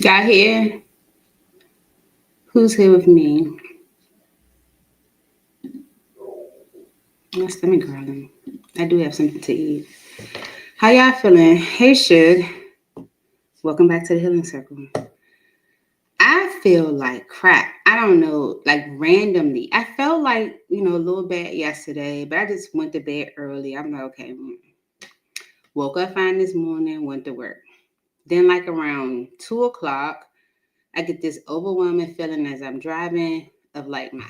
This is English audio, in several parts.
Got here. Who's here with me? My stomach growling. I do have something to eat. How y'all feeling? Hey, Shug. Welcome back to the Healing Circle. I feel like crap. I don't know, like randomly. I felt like, a little bad yesterday, but I just went to bed early. I'm like, okay. Woke up fine this morning, went to work. Then, like around 2 o'clock, I get this overwhelming feeling as I'm driving of like my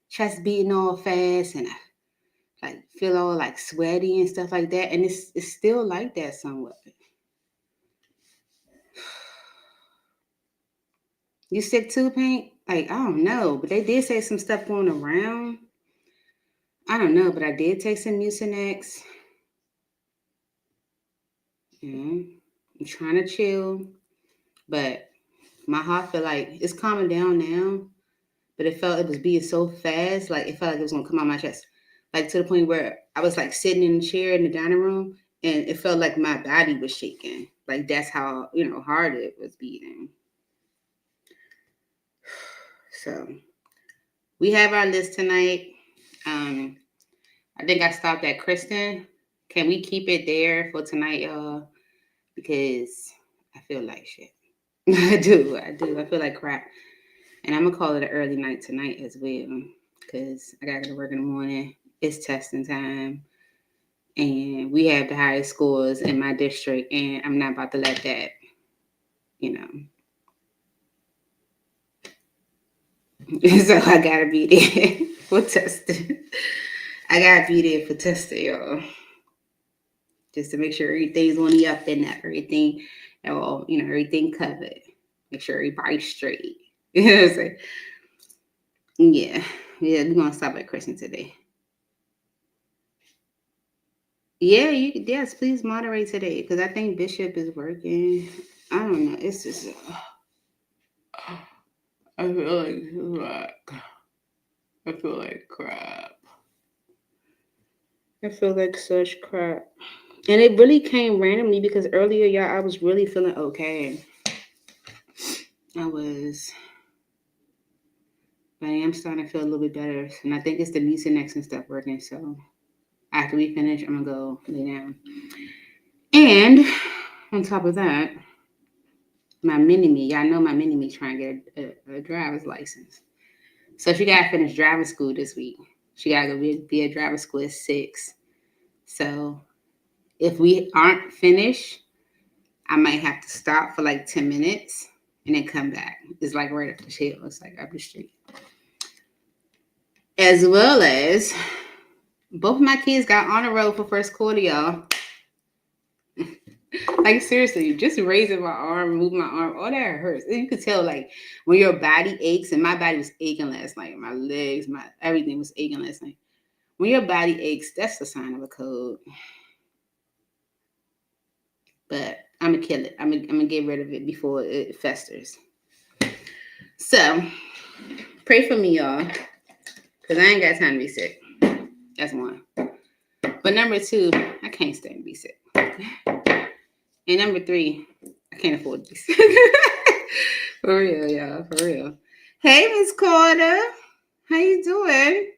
chest beating all fast and I like feel all like sweaty and stuff like that. And it's still like that somewhat. You sick too, Paint? Like, I don't know. But they did say some stuff going around. I don't know, but I did take some Mucinex. Yeah. I'm trying to chill. But my heart feel like it's calming down now. But it felt it was beating so fast, like it felt like it was gonna come out my chest. Like to the point where I was like sitting in a chair in the dining room and it felt like my body was shaking. Like that's how, hard it was beating. So we have our list tonight. I think I stopped at Kristen. Can we keep it there for tonight, y'all? Because I feel like shit. I do. I feel like crap. And I'm gonna call it an early night tonight as well. Because I gotta go to work in the morning. It's testing time. And we have the highest scores in my district, and I'm not about to let that, you know. So I gotta be there for testing. I gotta be there for testing, y'all. Just to make sure everything's on the up and that everything, everything covered. Make sure everybody's straight. You know what I'm saying? Yeah. Yeah, we're gonna stop at Christian today. Yeah, yes, please moderate today because I think Bishop is working. I don't know. It's just I feel I feel like crap. I feel like such crap. And it really came randomly because earlier, y'all, I was really feeling okay. I was, but I am starting to feel a little bit better. And I think it's the Mucinex and stuff working. So after we finish, I'm going to go lay down. And on top of that, my mini-me, y'all know my mini-me trying to get a driver's license. So she got to finish driving school this week. She got to go be a driver's school at 6. So if we aren't finished, I might have to stop for like 10 minutes and then come back. It's like right up the hill. It's like up the street. As well as both of my kids got on the road for first quarter, y'all. Like seriously, just raising my arm, moving my arm, all that hurts. You could tell like when your body aches, and my body was aching last night. My legs, my everything was aching last night. When your body aches, that's the sign of a cold. But I'm gonna kill it. I'm gonna get rid of it before it festers. So pray for me, y'all, because I ain't got time to be sick. That's one. But number two, I can't stand to be sick. And number three, I can't afford to be sick. For real, y'all. For real. Hey, Miss Carter. How you doing?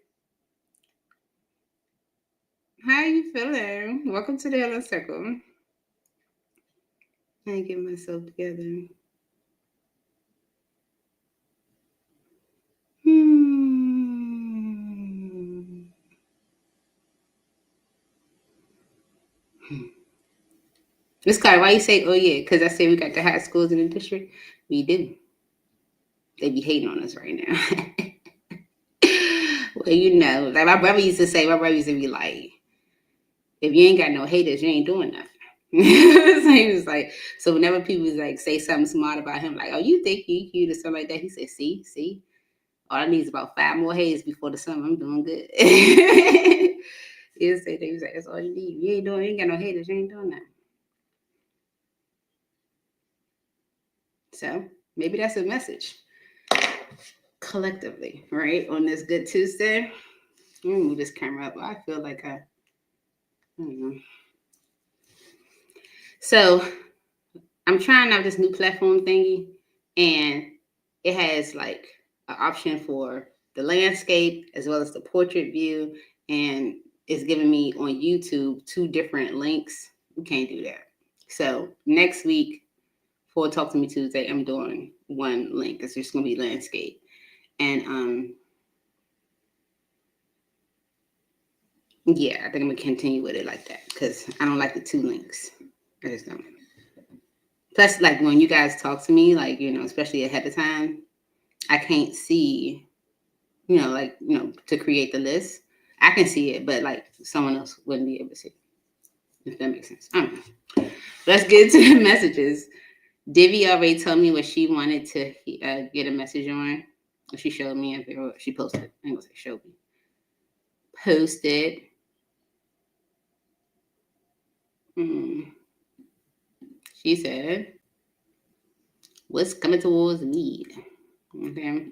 How you feeling? Welcome to the Healing Circle. I ain't getting myself together. Hmm. Miss Carter, why you say, oh yeah? Because I say we got the high schools in the district. We do. They be hating on us right now. Well, like my brother used to say, my brother used to be like, if you ain't got no haters, you ain't doing nothing. So he was like, so whenever people was like say something smart about him, like, oh, you think you cute or something like that, he said, see, all I need is about 5 more haters before the summer. I'm doing good. He'll say things like, that's all you need. You ain't got no haters, you ain't doing that. So maybe that's a message collectively, right? On this good Tuesday. Let me move this camera up. I feel like I don't know. So I'm trying out this new platform thingy, and it has like an option for the landscape as well as the portrait view, and it's giving me on YouTube 2 different links. We can't do that. So next week for Talk to Me Tuesday, I'm doing one link. It's just gonna be landscape, and yeah, I think I'm gonna continue with it like that because I don't like the 2 links. I just don't. Plus, like when you guys talk to me, like, especially ahead of time, I can't see, to create the list. I can see it, but like someone else wouldn't be able to see it, if that makes sense. I don't know. Let's get to the messages. Divvy already told me what she wanted to get a message on. She showed me, she posted. I ain't gonna say showed me. Posted. She said, what's coming towards me? Okay.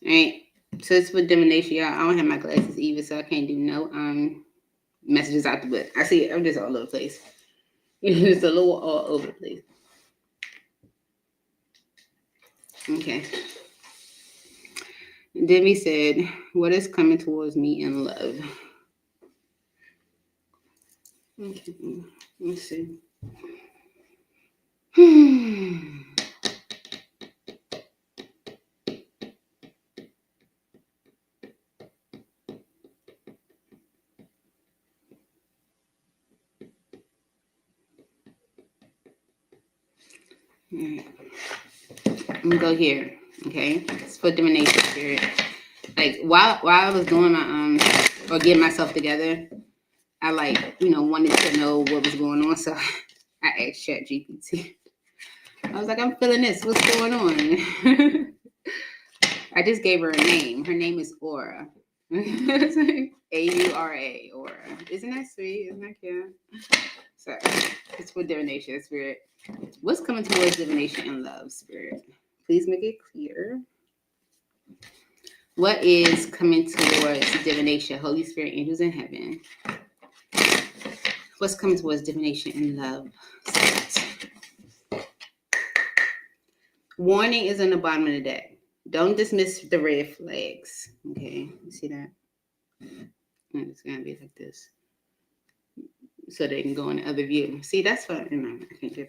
All right. So it's for divination, y'all. I don't have my glasses either, so I can't do no messages out the book. I see it. I'm just all over the place. It's a little all over the place. Okay. Demi said, what is coming towards me in love? Okay. Let's see. Right. I'm gonna go here. Okay. It's for divination spirit. Like while I was doing my or getting myself together, I wanted to know what was going on. So I asked ChatGPT. I was like, I'm feeling this. What's going on? I just gave her a name. Her name is Aura. A-U-R-A, Aura. Isn't that sweet? Isn't that cute? So it's for divination spirit. What's coming towards divination and love spirit? Please make it clear. What is coming towards divination, Holy Spirit, angels in heaven? What's coming towards divination and love spirit? Warning is on the bottom of the deck. Don't dismiss the red flags. Okay, you see that? And it's gonna be like this, so they can go in the other view. See, that's what I can't do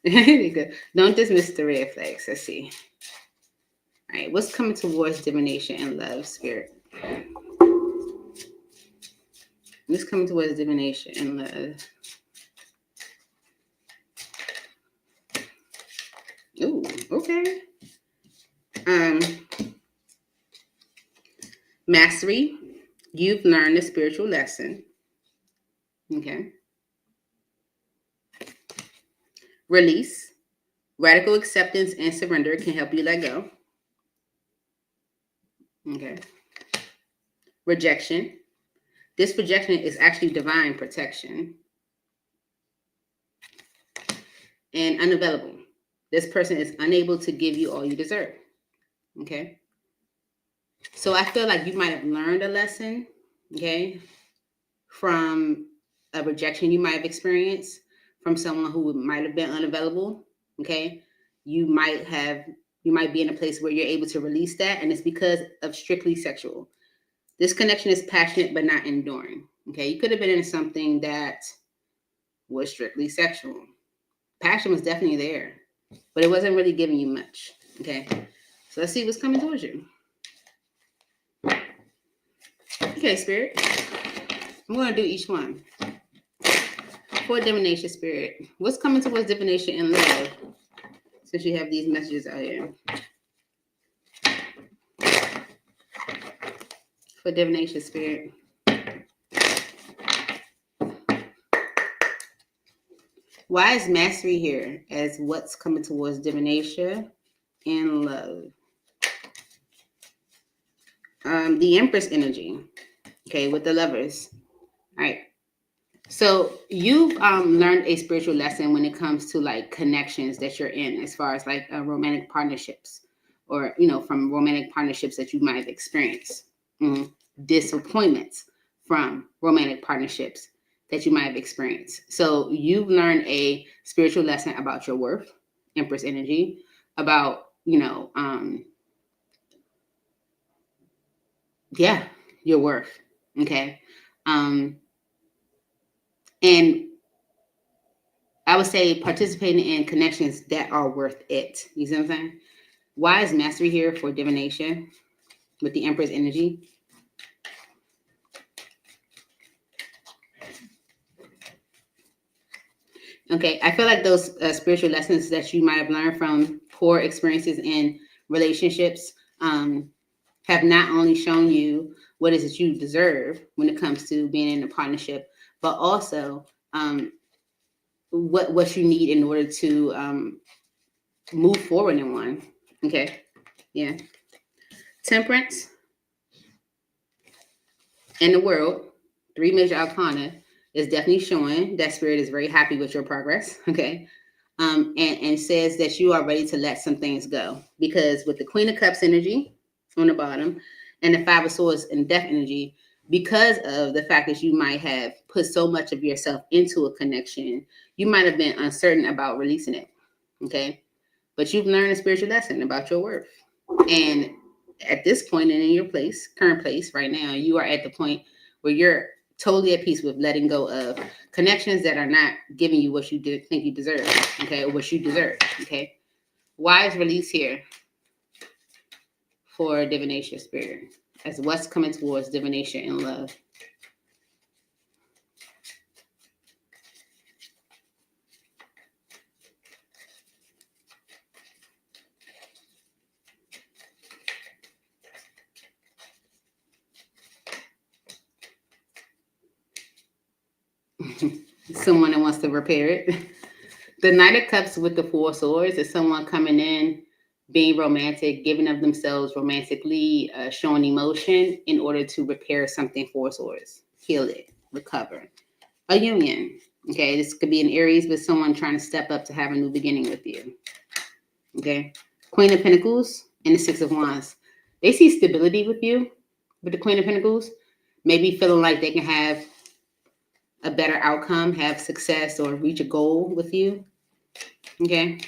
that. Don't dismiss the red flags. Let's see. All right, what's coming towards divination and love spirit? What's coming towards divination and love? Ooh, okay. Mastery. You've learned a spiritual lesson. Okay. Release. Radical acceptance and surrender can help you let go. Okay. Rejection. This rejection is actually divine protection. And unavailable. This person is unable to give you all you deserve. Okay. So I feel like you might have learned a lesson, okay, from a rejection you might have experienced from someone who might have been unavailable. Okay. You might be in a place where you're able to release that, and it's because of strictly sexual. This connection is passionate but not enduring. Okay. You could have been in something that was strictly sexual. Passion was definitely there, but it wasn't really giving you much. Okay. So let's see what's coming towards you. Okay, Spirit. I'm going to do each one. For divination, Spirit. What's coming towards divination and love? Since you have these messages out here. For divination, Spirit. Why is mastery here as what's coming towards divination and love? The Empress energy. Okay, with the lovers. All right. So you've learned a spiritual lesson when it comes to like connections that you're in, as far as like romantic partnerships, or from romantic partnerships that you might have experienced. Disappointments from romantic partnerships that you might have experienced. So you've learned a spiritual lesson about your worth, Empress energy, about, your worth. Okay. And I would say participating in connections that are worth it. You see what I'm saying? Why is mastery here for divination with the Empress energy? Okay, I feel like those spiritual lessons that you might have learned from poor experiences in relationships have not only shown you what it is that you deserve when it comes to being in a partnership, but also what you need in order to move forward in one. Okay, yeah. Temperance and the World, 3 major arcana, is definitely showing that Spirit is very happy with your progress. Okay. And says that you are ready to let some things go, because with the Queen of Cups energy on the bottom and the 5 of Swords and Death energy, because of the fact that you might have put so much of yourself into a connection, you might have been uncertain about releasing it. Okay. But you've learned a spiritual lesson about your worth. And at this point and in your current place right now, you are at the point where you're totally at peace with letting go of connections that are not giving you what you think you deserve, okay, or what you deserve, okay. Why is release here for divination spirit, as what's coming towards divination and love? Someone that wants to repair it. The Knight of Cups with the 4 Swords is someone coming in, being romantic, giving of themselves romantically, showing emotion in order to repair something. 4 Swords, heal it, recover. A union. Okay, this could be an Aries with someone trying to step up to have a new beginning with you. Okay, Queen of Pentacles and the 6 of Wands. They see stability with you, with the Queen of Pentacles. Maybe feeling like they can have a better outcome, have success, or reach a goal with you. Okay.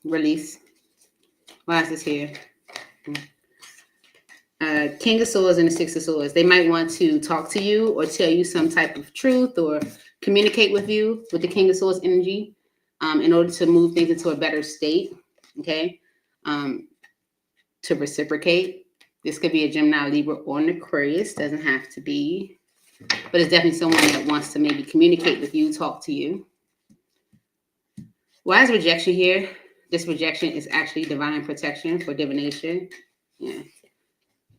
Release. Why is this here? King of Swords and the 6 of Swords. They might want to talk to you or tell you some type of truth or communicate with you with the King of Swords energy in order to move things into a better state. Okay. To reciprocate. This could be a Gemini, Libra, or an Aquarius. Doesn't have to be. But it's definitely someone that wants to maybe communicate with you, talk to you. Why is rejection here? This rejection is actually divine protection for divination. Yeah.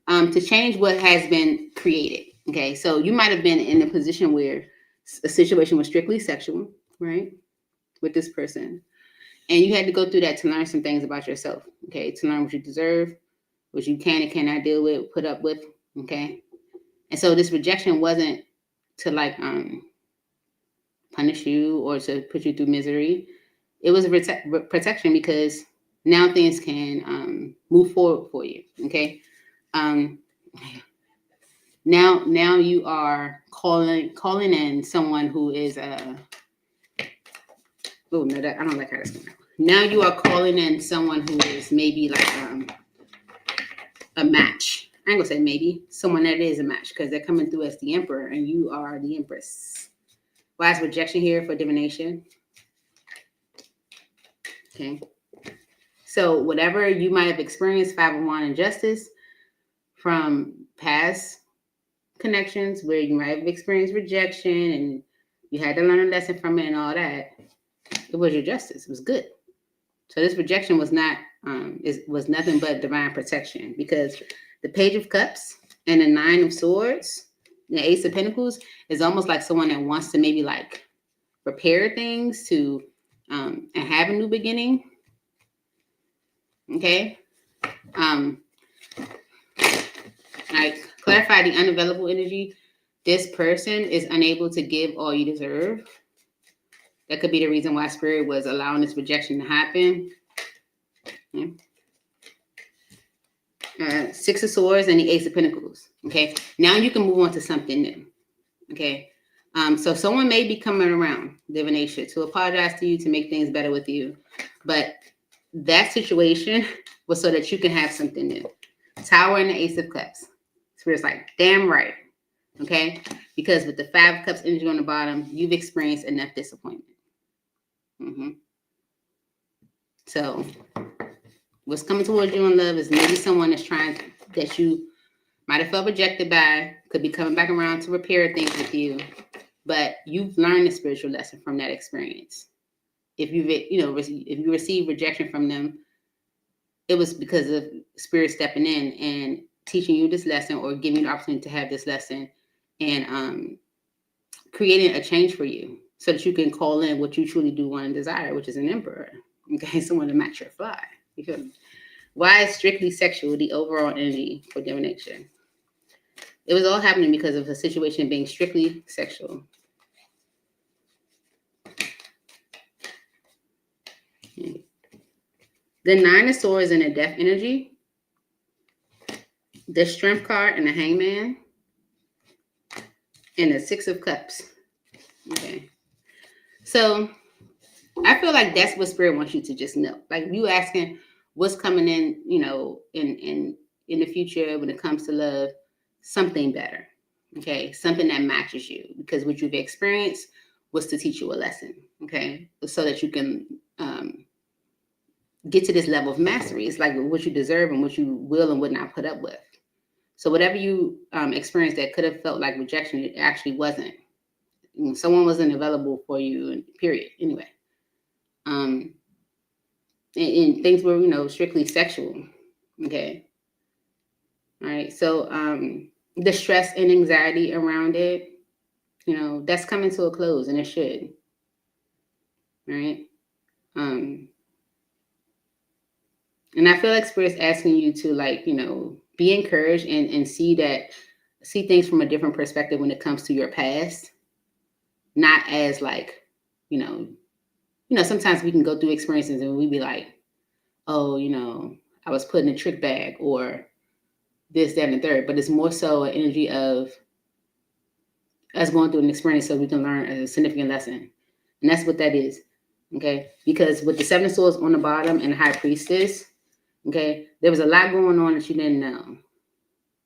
To change what has been created. Okay. So you might have been in a position where a situation was strictly sexual, right? With this person. And you had to go through that to learn some things about yourself. Okay. To learn what you deserve, what you can and cannot deal with, put up with. Okay. And so this rejection wasn't to like punish you or to put you through misery. It was a protection because now things can move forward for you. Okay. Now you are calling in someone who is I don't like how this came out. Now you are calling in someone who is maybe like a match. I ain't gonna say maybe, someone that is a match, because they're coming through as the Emperor and you are the Empress. Why is rejection here for divination? Okay. So whatever you might have experienced, 5 of Wands injustice from past connections where you might have experienced rejection and you had to learn a lesson from it and all that, it was your justice. It was good. So this rejection was nothing but divine protection, because the Page of Cups and the 9 of Swords, the Ace of Pentacles, is almost like someone that wants to maybe like repair things to and have a new beginning. Okay. Like clarify the unavailable energy. This person is unable to give all you deserve. That could be the reason why Spirit was allowing this rejection to happen. Okay. 6 of Swords and the Ace of Pentacles. Okay. Now you can move on to something new. Okay. So someone may be coming around, divination, to apologize to you, to make things better with you. But that situation was so that you can have something new. Tower and the Ace of Cups. Spirit's like, damn right. Okay? Because with the Five of Cups energy on the bottom, you've experienced enough disappointment. So what's coming towards you in love is maybe someone that's that you might have felt rejected by, could be coming back around to repair things with you, but you've learned a spiritual lesson from that experience. If if you receive rejection from them, it was because of spirit stepping in and teaching you this lesson, or giving you the opportunity to have this lesson, and creating a change for you so that you can call in what you truly do want and desire, which is an emperor. Okay, someone to match your fly. You feel me? Why is strictly sexual the overall energy for divination? It was all happening because of the situation being strictly sexual. Okay. The Nine of Swords and the Death energy, the Strength card and the Hangman, and the Six of Cups. Okay. So I feel like that's what Spirit wants you to just know. Like, you asking what's coming in, in the future when it comes to love, something better. Okay. Something that matches you, because what you've experienced was to teach you a lesson. Okay. So that you can get to this level of mastery. It's like what you deserve and what you will and would not put up with. So whatever you experienced that could have felt like rejection, it actually wasn't. Someone wasn't available for you, period. Anyway. And things were, strictly sexual. Okay. All right. So the stress and anxiety around it, that's coming to a close, and it should. All right. And I feel like Spirit's asking you to be encouraged and see things from a different perspective when it comes to your past. Not as sometimes we can go through experiences and we be like, oh, I was put in a trick bag, or this, that, and the third. But it's more so an energy of us going through an experience so we can learn a significant lesson. And that's what that is. Okay. Because with the Seven of Swords on the bottom and the High Priestess, okay, there was a lot going on that you didn't know.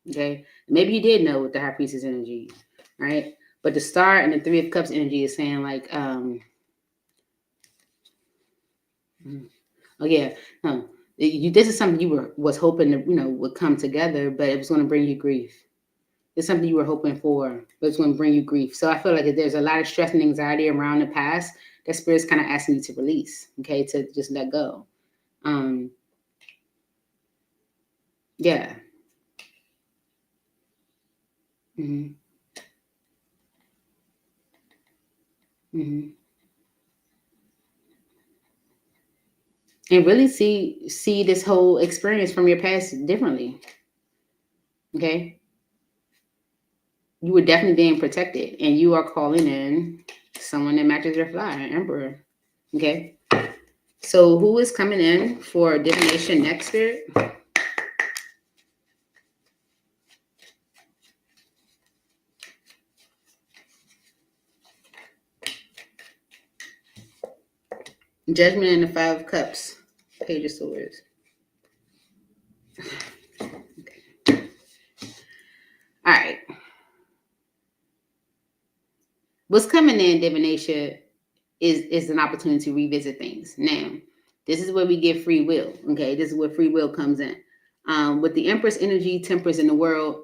Okay. Maybe you did know with the High Priestess energy. Right. But the Star and the Three of Cups energy is saying this is something you was hoping to, would come together, but it was going to bring you grief. It's something you were hoping for, but it's going to bring you grief. So I feel like there's a lot of stress and anxiety around the past that Spirit's kind of asking you to release, okay, to just let go. Yeah. Mm-hmm. Mm-hmm. And really see this whole experience from your past differently. Okay. You were definitely being protected, and you are calling in someone that matches your fly, an emperor. Okay. So who is coming in for divination next, Spirit? Judgment and the Five of Cups. Page of Swords. Okay. All right. What's coming in divination is an opportunity to revisit things. Now, this is where we get free will. Okay, this is where free will comes in. With the Empress energy, Temperance in the world,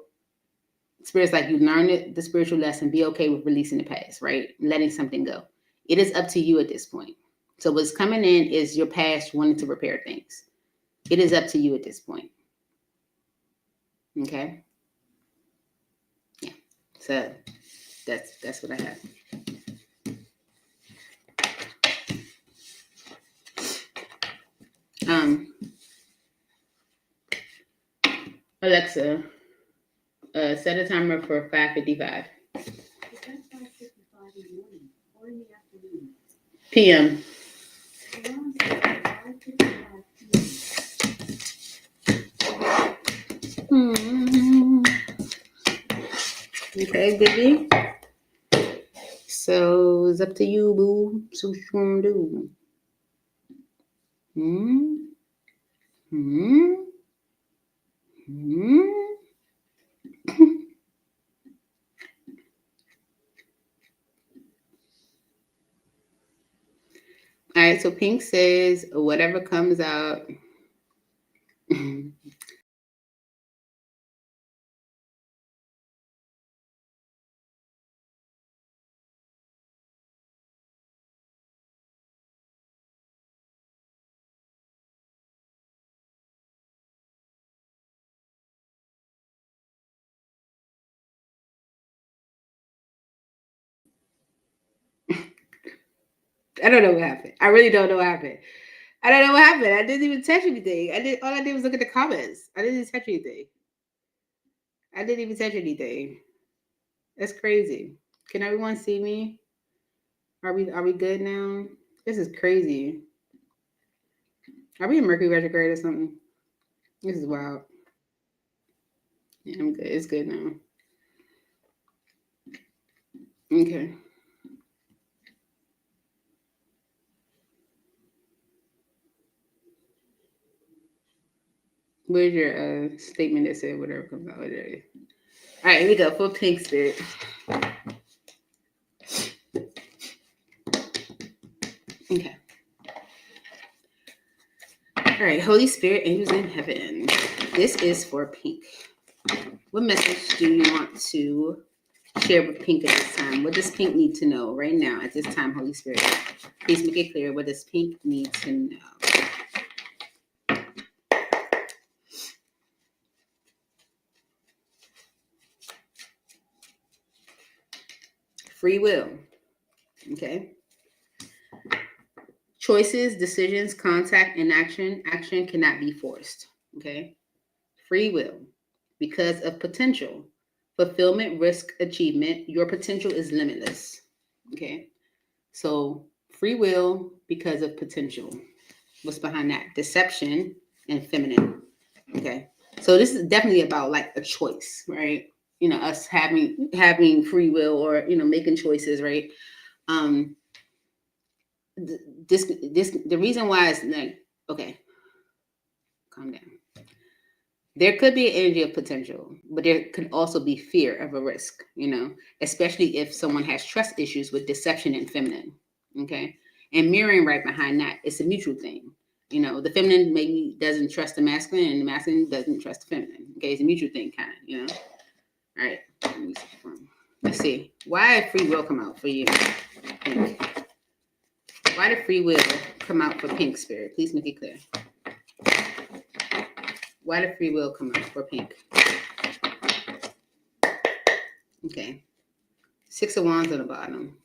Spirit's like, you learned the spiritual lesson. Be okay with releasing the past, right? Letting something go. It is up to you at this point. So what's coming in is your past wanting to repair things. It is up to you at this point. Okay. Yeah. So that's what I have. Alexa, set a timer for 5:55 p.m. Okay, baby. So it's up to you, boo. So what you gonna do? All right, so Pink says whatever comes out. I don't know what happened. I really don't know what happened. I don't know what happened. I didn't even touch anything. All I did was look at the comments. I didn't touch anything. I didn't even touch anything. That's crazy. Can everyone see me? Are we good now? This is crazy. Are we in Mercury retrograde or something? This is wild. Yeah, I'm good. It's good now. Okay. Where's your statement that said whatever comes out? All right, here we go. Full Pink spirit. Okay. All right, Holy Spirit, angels in heaven. This is for Pink. What message do you want to share with Pink at this time? What does Pink need to know right now at this time, Holy Spirit? Please make it clear. What does Pink need to know? Free will. Okay. Choices, decisions, contact, and action. Action cannot be forced. Okay. Free will. Because of potential. Fulfillment, risk, achievement. Your potential is limitless. Okay. So free will because of potential. What's behind that? Deception and feminine. Okay. So this is definitely about like a choice, right? You know, us having free will or, you know, making choices, right? The reason why it's like, okay, calm down. There could be an energy of potential, but there could also be fear of a risk, you know, especially if someone has trust issues with deception and feminine. Okay. And mirroring right behind that, it's a mutual thing. You know, the feminine maybe doesn't trust the masculine and the masculine doesn't trust the feminine. Okay. It's a mutual thing, kind of, you know. All right. Let's see. Why did free will come out for you? Pink? Why did free will come out for Pink spirit? Please make it clear. Why did free will come out for Pink? Okay. 6 of Wands on the bottom.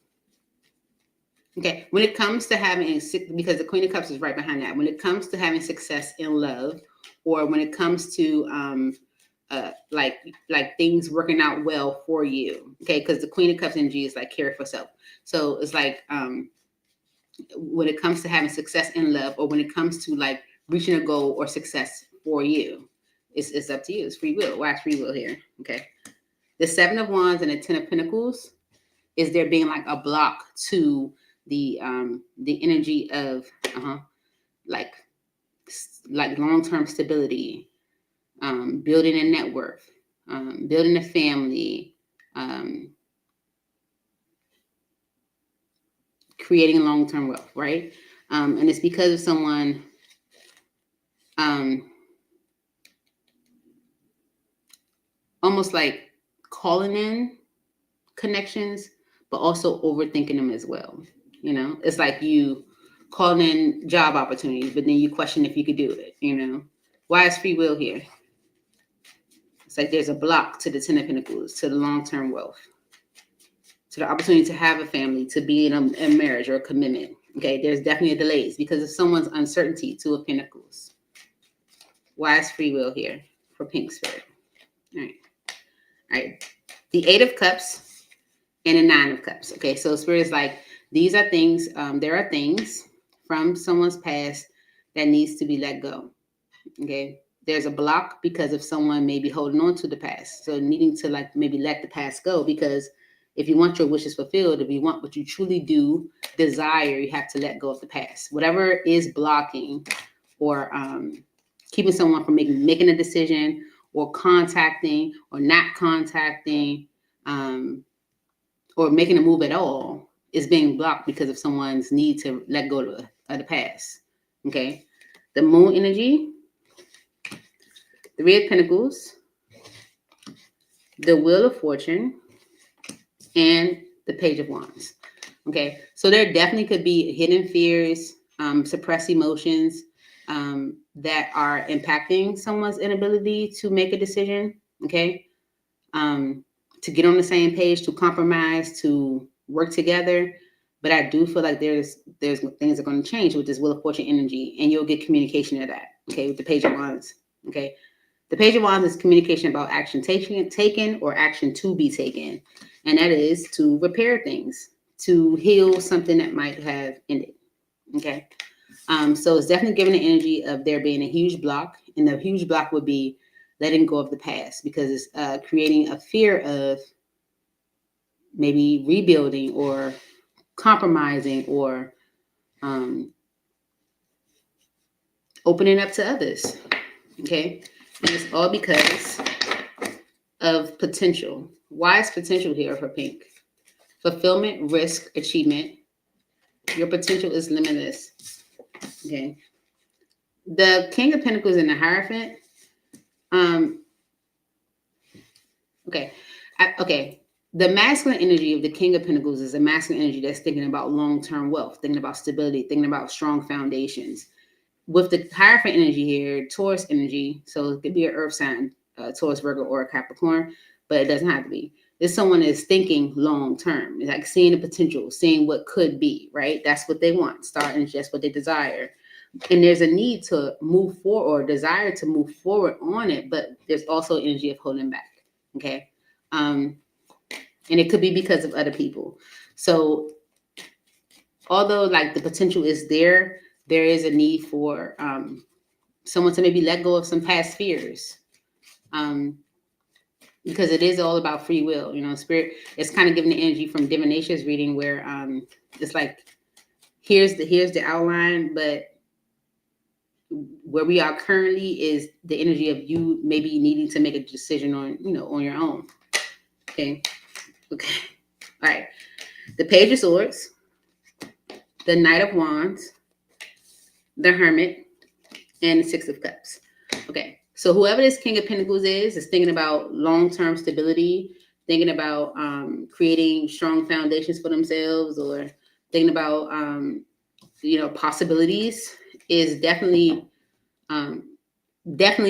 Okay. When it comes to having, because the Queen of Cups is right behind that. When it comes to having success in love, or when it comes to like things working out well for you. Okay. Because the Queen of Cups energy is like care for self. So it's like when it comes to having success in love, or when it comes to like reaching a goal or success for you, it's up to you. It's free will. Why is free will here? Okay. The 7 of Wands and the 10 of Pentacles is there being like a block to the energy of like long-term stability, building a net worth, building a family, creating long-term wealth, right? And it's because of someone almost like calling in connections, but also overthinking them as well. You know, it's like you calling in job opportunities, but then you question if you could do it. You know, why is free will here? It's like there's a block to the 10 of Pentacles, to the long-term wealth, to the opportunity to have a family, to be in a marriage or a commitment. Okay, there's definitely a delays because of someone's uncertainty. 2 of Pentacles. Why is free will here for Pink spirit? All right. All right. The 8 of Cups and a 9 of Cups. Okay, so spirit is like, these are things, there are things from someone's past that needs to be let go. Okay, there's a block because of someone maybe holding on to the past. So needing to like maybe let the past go because If you want your wishes fulfilled, if you want what you truly do desire, you have to let go of the past. Whatever is blocking or keeping someone from making a decision or contacting or not contacting or making a move at all is being blocked because of someone's need to let go of the past. Okay. The moon energy, the Three of Pentacles, the Wheel of Fortune, and the Page of Wands. Okay, so there definitely could be hidden fears, suppressed emotions that are impacting someone's inability to make a decision. Okay, to get on the same page, to compromise, to work together. But I do feel like there's things that are going to change with this Wheel of Fortune energy, and you'll get communication of that. Okay, with the Page of Wands. Okay, the Page of Wands is communication about action taken or action to be taken, and that is to repair things, to heal something that might have ended. Okay, so it's definitely giving the energy of there being a huge block, and the huge block would be letting go of the past because it's creating a fear of maybe rebuilding or compromising or opening up to others. Okay, and it's all because of potential. Why is potential here for pink? Fulfillment, risk, achievement. Your potential is limitless. Okay. The King of Pentacles and the Hierophant. Okay. The masculine energy of the King of Pentacles is a masculine energy that's thinking about long-term wealth, thinking about stability, thinking about strong foundations. With the Hierophant energy here, Taurus energy, so it could be an earth sign, Taurus, Virgo, or a Capricorn, but it doesn't have to be. It's someone that's thinking long-term. It's like seeing the potential, seeing what could be, right? That's what they want. Starting just what they desire. And there's a need to move forward or desire to move forward on it, but there's also energy of holding back. Okay. And it could be because of other people. So although like the potential is there is a need for someone to maybe let go of some past fears. Because it is all about free will. You know, spirit, it's kind of giving the energy from Divinacious reading where it's like here's the outline, but where we are currently is the energy of you maybe needing to make a decision on your own. Okay. All right. The Page of Swords, the Knight of Wands, the Hermit, and the Six of Cups. Okay. So whoever this King of Pentacles is thinking about long-term stability, thinking about creating strong foundations for themselves, or thinking about possibilities, is definitely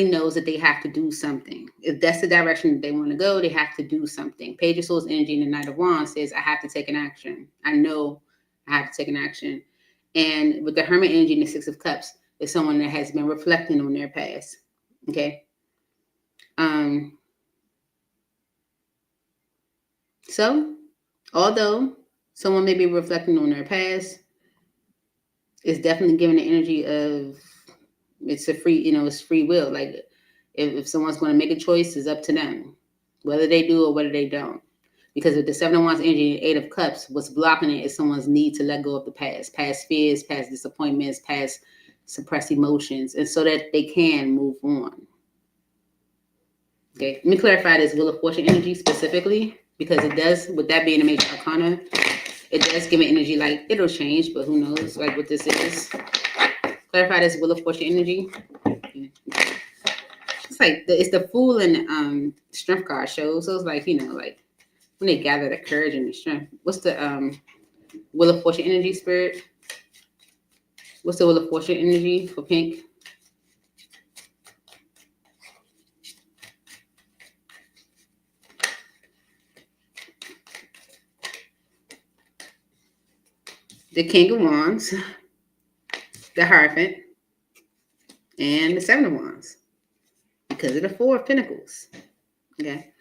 knows that they have to do something. If that's the direction that they want to go, they have to do something. Page of Swords energy and the Knight of Wands says, I have to take an action. I know I have to take an action. And with the Hermit energy and the Six of Cups, is someone that has been reflecting on their past. Okay. So although someone may be reflecting on their past, it's definitely giving the energy of it's a free, it's free will. Like if someone's going to make a choice, it's up to them, whether they do or whether they don't. Because with the Seven of Wands energy and Eight of Cups, what's blocking it is someone's need to let go of the past fears, past disappointments, past suppressed emotions, and so that they can move on. Okay, let me clarify this Wheel of Fortune energy specifically, because it does, with that being a major arcana, it does give an energy like it'll change, but who knows, like what this is. Clarify this Wheel of Fortune energy. It's like it's the Fool and Strength card show. So it's like, like when they gather the courage and the strength. What's the Wheel of Fortune energy, Spirit? What's the Wheel of Fortune energy for pink? The King of Wands, the Hierophant, and the Seven of Wands, because of the Four of Pentacles. Okay.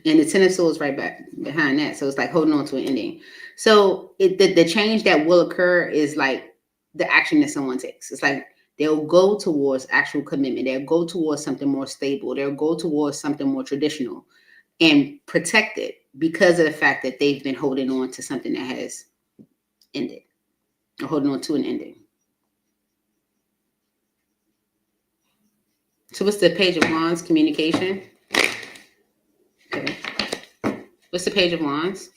And the Ten of Swords right back behind that. So it's like holding on to an ending. So the change that will occur is like the action that someone takes. It's like They'll go towards actual commitment. They'll go towards something more stable. They'll go towards something more traditional and protect it because of the fact that they've been holding on to something that has ended or holding on to an ending. So what's the Page of Wands? Communication. Okay. What's the Page of Wands?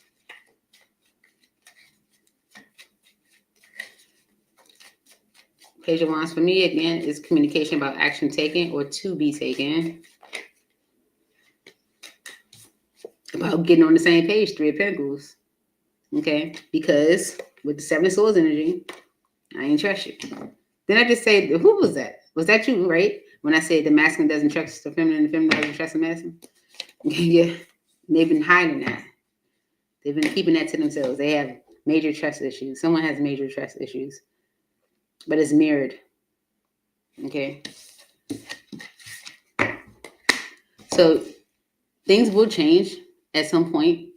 Page of Wands for me, again, is communication about action taken or to be taken. About getting on the same page, Three of Pentacles. Okay? Because with the Seven of Swords energy, I ain't trust you. Then I just say, who was that? Was that you, right? When I said the masculine doesn't trust the feminine and the feminine doesn't trust the masculine? Yeah. They've been hiding that. They've been keeping that to themselves. They have major trust issues. Someone has major trust issues. But it's mirrored. Okay? So things will change at some point.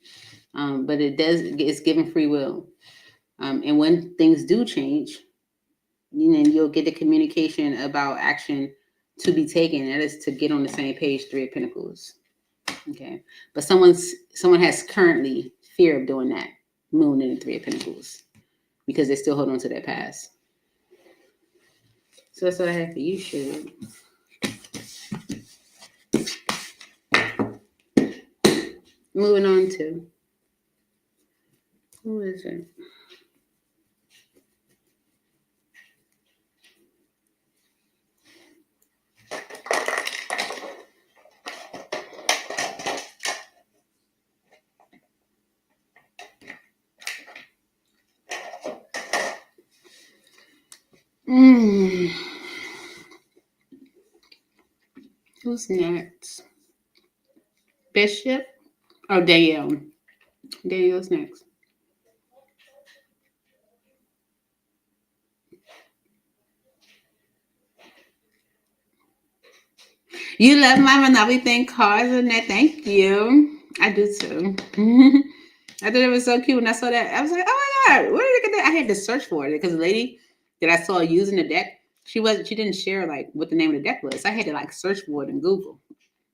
But it's given free will. And when things do change, you'll get the communication about action to be taken. That is to get on the same page, Three of Pentacles. Okay. But someone has currently fear of doing that. Moon in the Three of Pentacles. Because they still hold on to their past. So that's what I have for you, Sugar. Moving on to, who is it? Who's next? Bishop? Oh, Danielle. Danielle's next. You love my Monopoly thing cards and that. Thank you. I do too. I thought it was so cute when I saw that. I was like, oh my God, where did I get that? I had to search for it because the lady that I saw using the deck, she didn't share like what the name of the deck was. I had to like search for it in Google.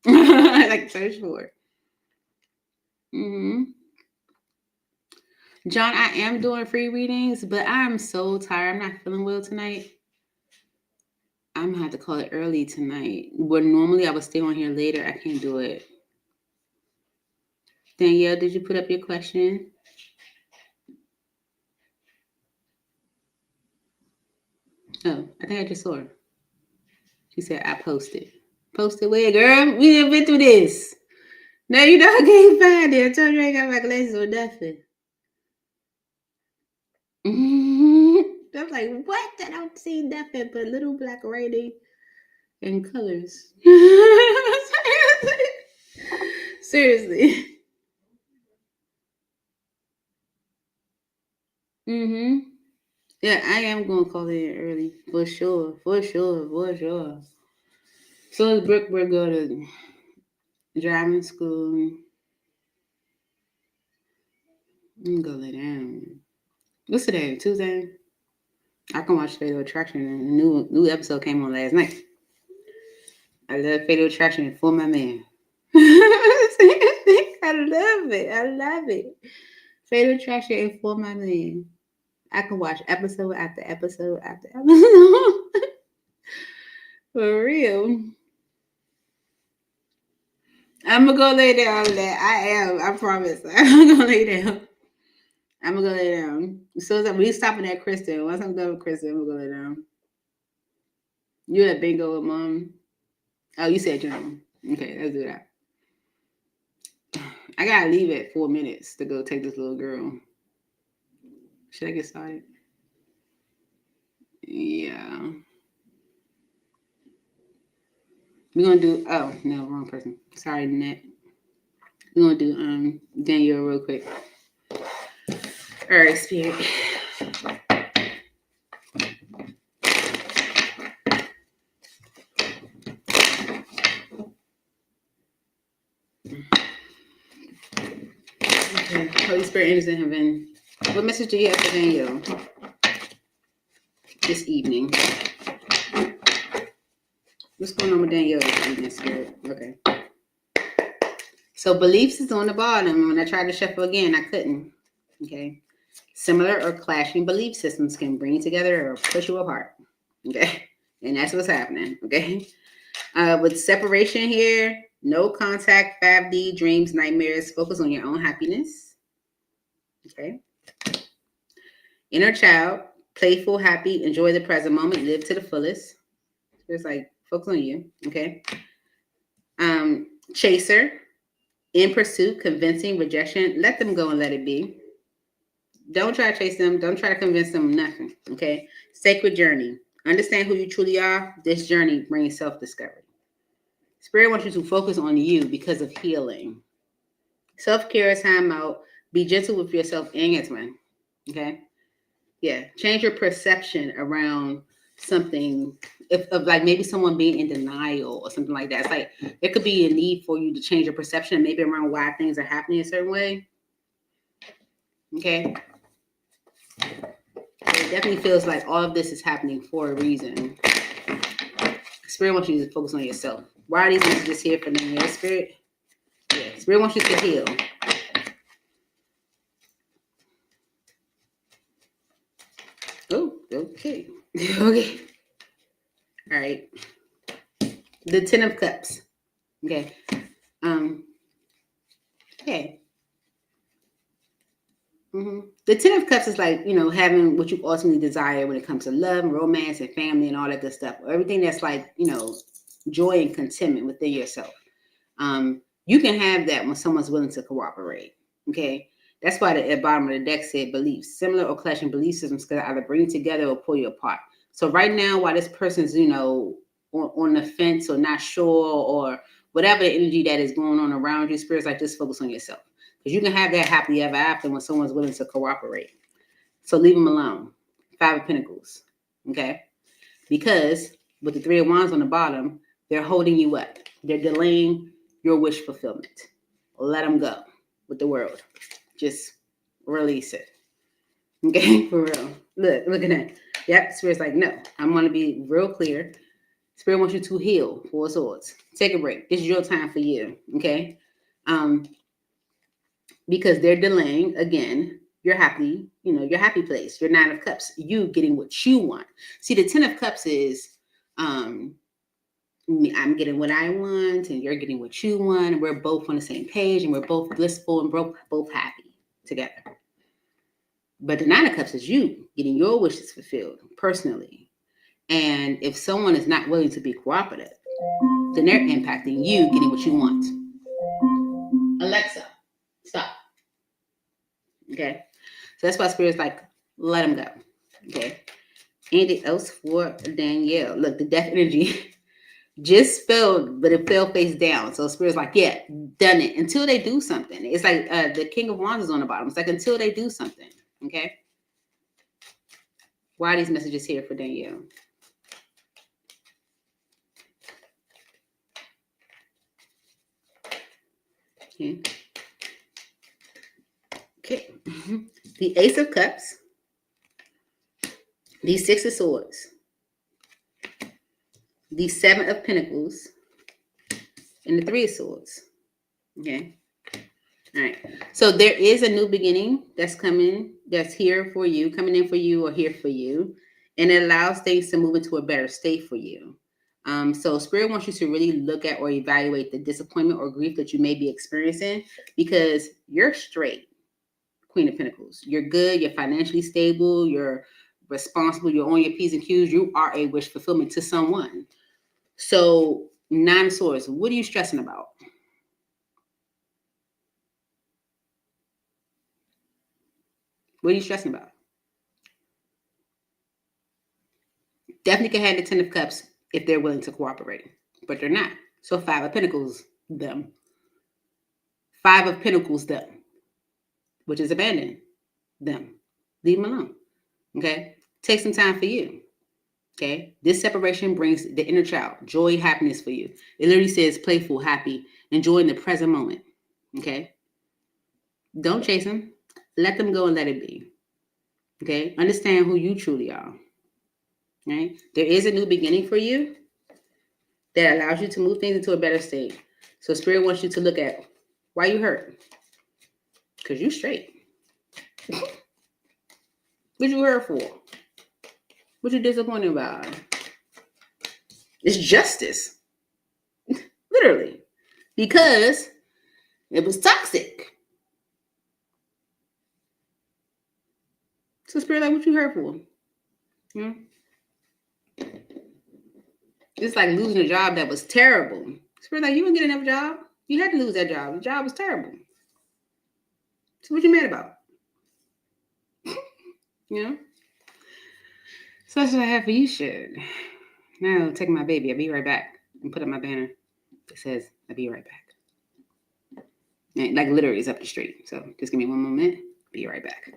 Like search for it. John, I am doing free readings, but I'm so tired. I'm not feeling well tonight. I'm gonna have to call it early tonight. Where normally I would stay on here later, I can't do it. Danielle, did you put up your question? Oh, I think I just saw her. She said, I posted. Posted where, girl? We done been through this. No, you know I can't find it. I told you I ain't got my glasses or nothing. I'm like, what? I don't see nothing but little black writing and colors. Seriously. Yeah, I am gonna call it early for sure. So is Brooke. We're going to driving school. I'm gonna go lay down. What's today? Tuesday. I can watch Fatal Attraction. And a new episode came on last night. I love Fatal Attraction for my man. I love it. Fatal Attraction and for my man. I can watch episode after episode after episode. For real. I'm gonna go lay down on that. I am. I promise. I'm gonna lay down. So we stopping at Kristen. Once I'm done with Kristen, I'm gonna go lay down. You at bingo with mom? Oh, you said journal. Okay, let's do that. I gotta leave at 4 minutes to go take this little girl. Should I get started? Yeah. We're gonna do. Oh no, wrong person. Sorry, Net. We're gonna do Danielle real quick. All right, Spirit. Okay. Holy Spirit, angels in heaven. What message do you have for Danielle this evening? What's going on with Danielle this evening, Spirit? Okay. So beliefs is on the bottom. When I tried to shuffle again, I couldn't. Okay. Similar or clashing belief systems can bring you together or push you apart. Okay. And that's what's happening. Okay. With separation here, no contact, 5D, dreams, nightmares, focus on your own happiness. Okay. Inner child, playful, happy, enjoy the present moment, live to the fullest. It's like, focus on you. Okay. Chaser, in pursuit, convincing, rejection, let them go and let it be. Don't try to chase them. Don't try to convince them of nothing. Okay. Sacred journey. Understand who you truly are. This journey brings self-discovery. Spirit wants you to focus on you because of healing. Self-care is time out. Be gentle with yourself and your twin. Okay. Yeah. Change your perception around something. If of like maybe someone being in denial or something like that. It's like there could be a need for you to change your perception, maybe around why things are happening a certain way. Okay. It definitely feels like all of this is happening for a reason. Spirit wants you to focus on yourself. Why are these messages here for them? Your spirit? Yeah. Spirit wants you to heal. Oh, okay. Okay. All right. The 10 of Cups. Okay. Okay. The 10 of Cups is like, having what you ultimately desire when it comes to love and romance and family and all that good stuff. Everything that's like, joy and contentment within yourself. You can have that when someone's willing to cooperate. Okay. That's why at the bottom of the deck said beliefs. Similar or clashing belief systems can either bring you together or pull you apart. So right now, while this person's, on the fence or not sure or whatever the energy that is going on around you, Spirit's like, just focus on yourself. Because you can have that happily ever after when someone's willing to cooperate. So leave them alone. 5 of Pentacles. Okay. Because with the 3 of Wands on the bottom, they're holding you up. They're delaying your wish fulfillment. Let them go with the world. Just release it. Okay, for real. Look at that. Yep, Spirit's like, no, I'm going to be real clear. Spirit wants you to heal. 4 Swords. Take a break. This is your time for you. Okay? Because they're delaying, again, your happy place. Your 9 of Cups. You getting what you want. See, the 10 of Cups is I'm getting what I want and you're getting what you want, and we're both on the same page and we're both blissful and both happy together. But the 9 of Cups is you getting your wishes fulfilled personally. And if someone is not willing to be cooperative, then they're impacting you getting what you want. Alexa, stop. Okay. So that's why Spirit's like, let them go. Okay. Anything else for Danielle? Look, the death energy just fell, but it fell face down. So Spirit's like, yeah, done it. Until they do something. It's like the King of Wands is on the bottom. It's like until they do something. Okay. Why are these messages here for Danielle? Okay. Okay. The Ace of Cups. The 6 of Swords. The 7 of Pentacles. And the 3 of Swords. Okay. All right. So there is a new beginning that's coming, that's here for you, coming in for you or here for you. And it allows things to move into a better state for you. So Spirit wants you to really look at or evaluate the disappointment or grief that you may be experiencing, because you're straight, Queen of Pentacles. You're good. You're financially stable. You're responsible. You're on your P's and Q's. You are a wish fulfillment to someone. So 9 of Swords, what are you stressing about? What are you stressing about? Definitely can have the 10 of Cups if they're willing to cooperate, but they're not. So 5 of Pentacles, them. 5 of Pentacles, them, which is abandon them. Leave them alone. Okay? Take some time for you. Okay? This separation brings the inner child, joy, happiness for you. It literally says playful, happy, enjoying the present moment. Okay? Don't chase them. Let them go and let it be. Okay? Understand who you truly are. Right? There is a new beginning for you. that allows you to move things into a better state. So Spirit wants you to look at why you hurt. Because you straight. What you hurt for? What you disappointed about? It's justice. Literally. Because it was toxic. So Spirit, like, what you hurt for? It's like losing a job that was terrible. Spirit, like, you didn't get another job. You had to lose that job. The job was terrible. So what you mad about? You know? So that's what I have for you, shit. Now, take my baby. I'll be right back. And put up my banner. It says, I'll be right back. And, like, literally, it's up the street. So just give me one moment. Be right back.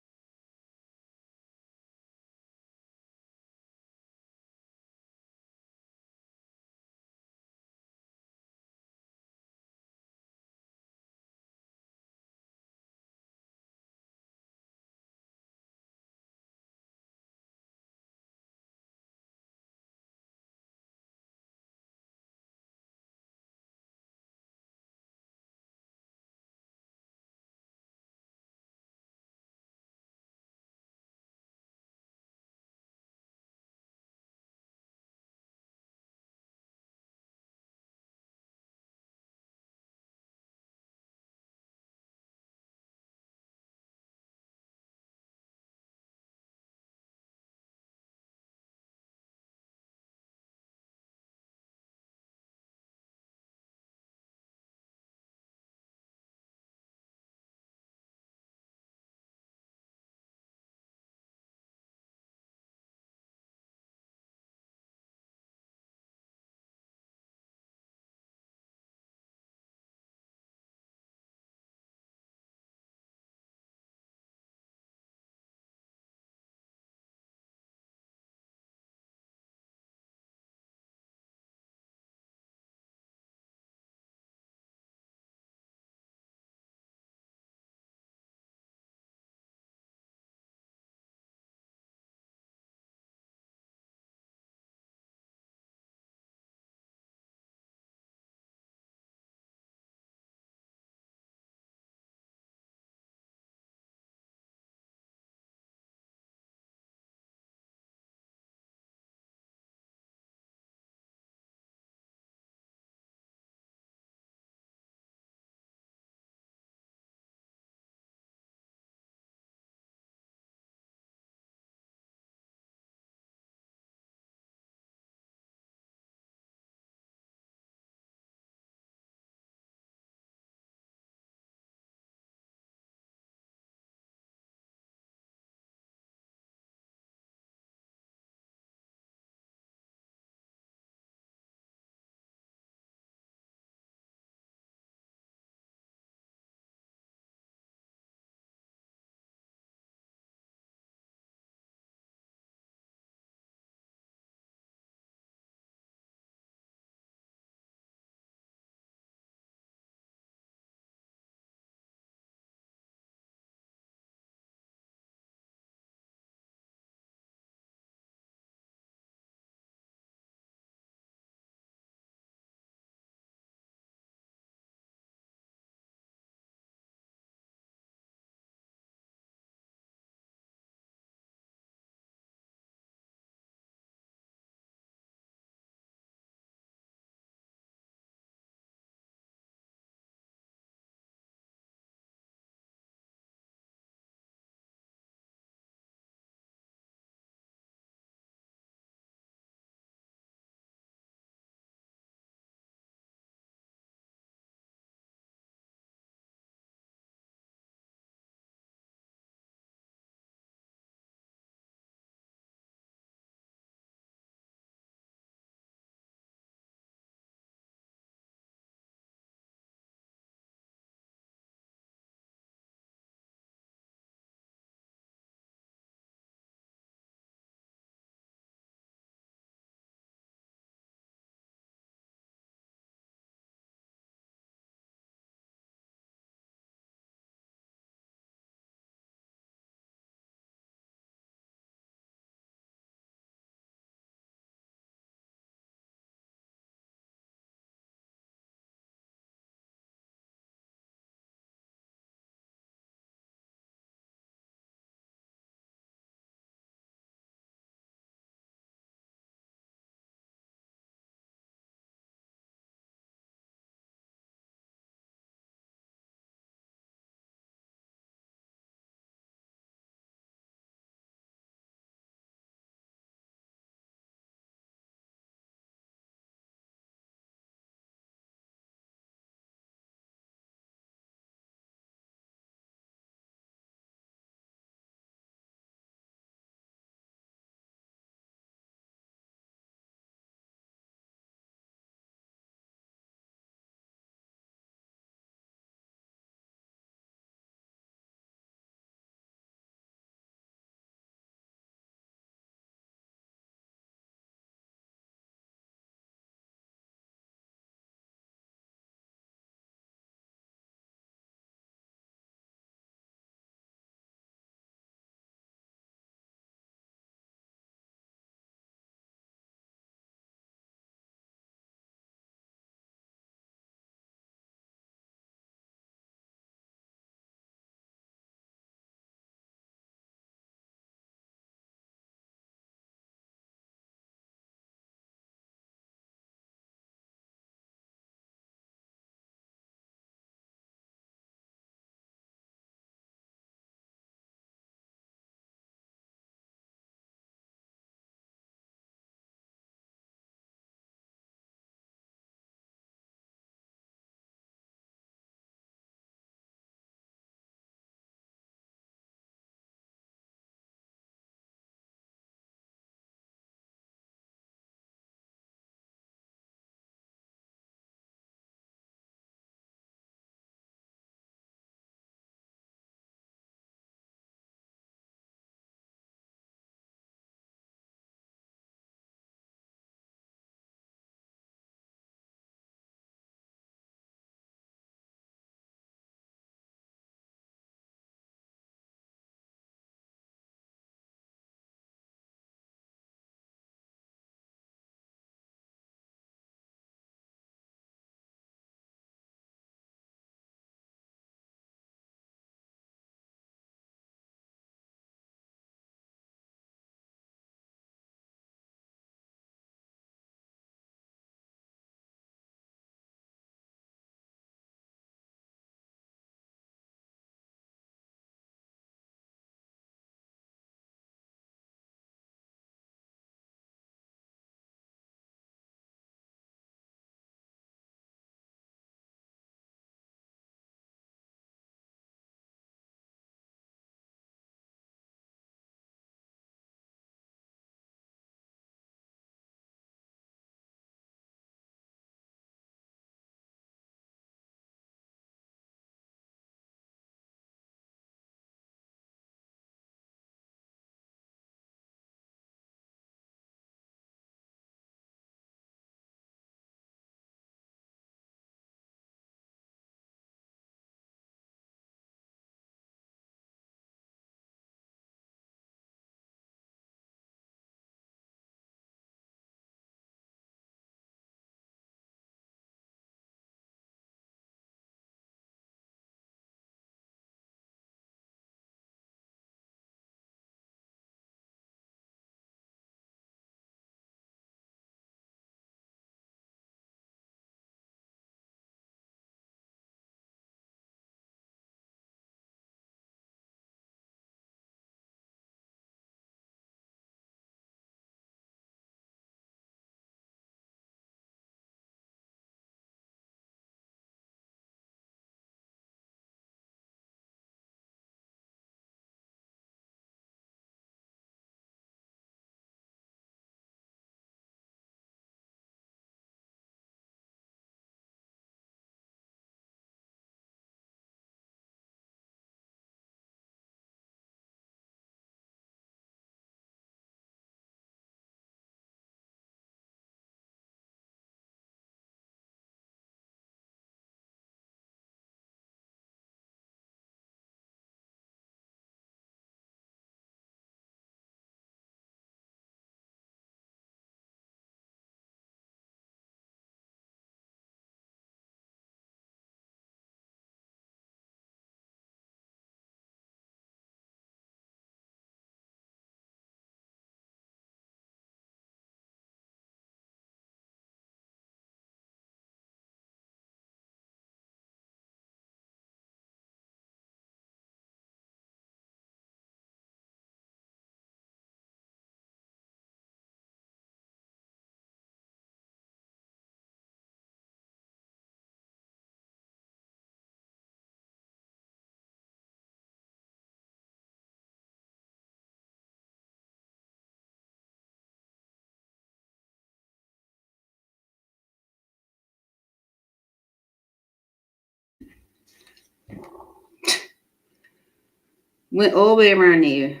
Went all the way around there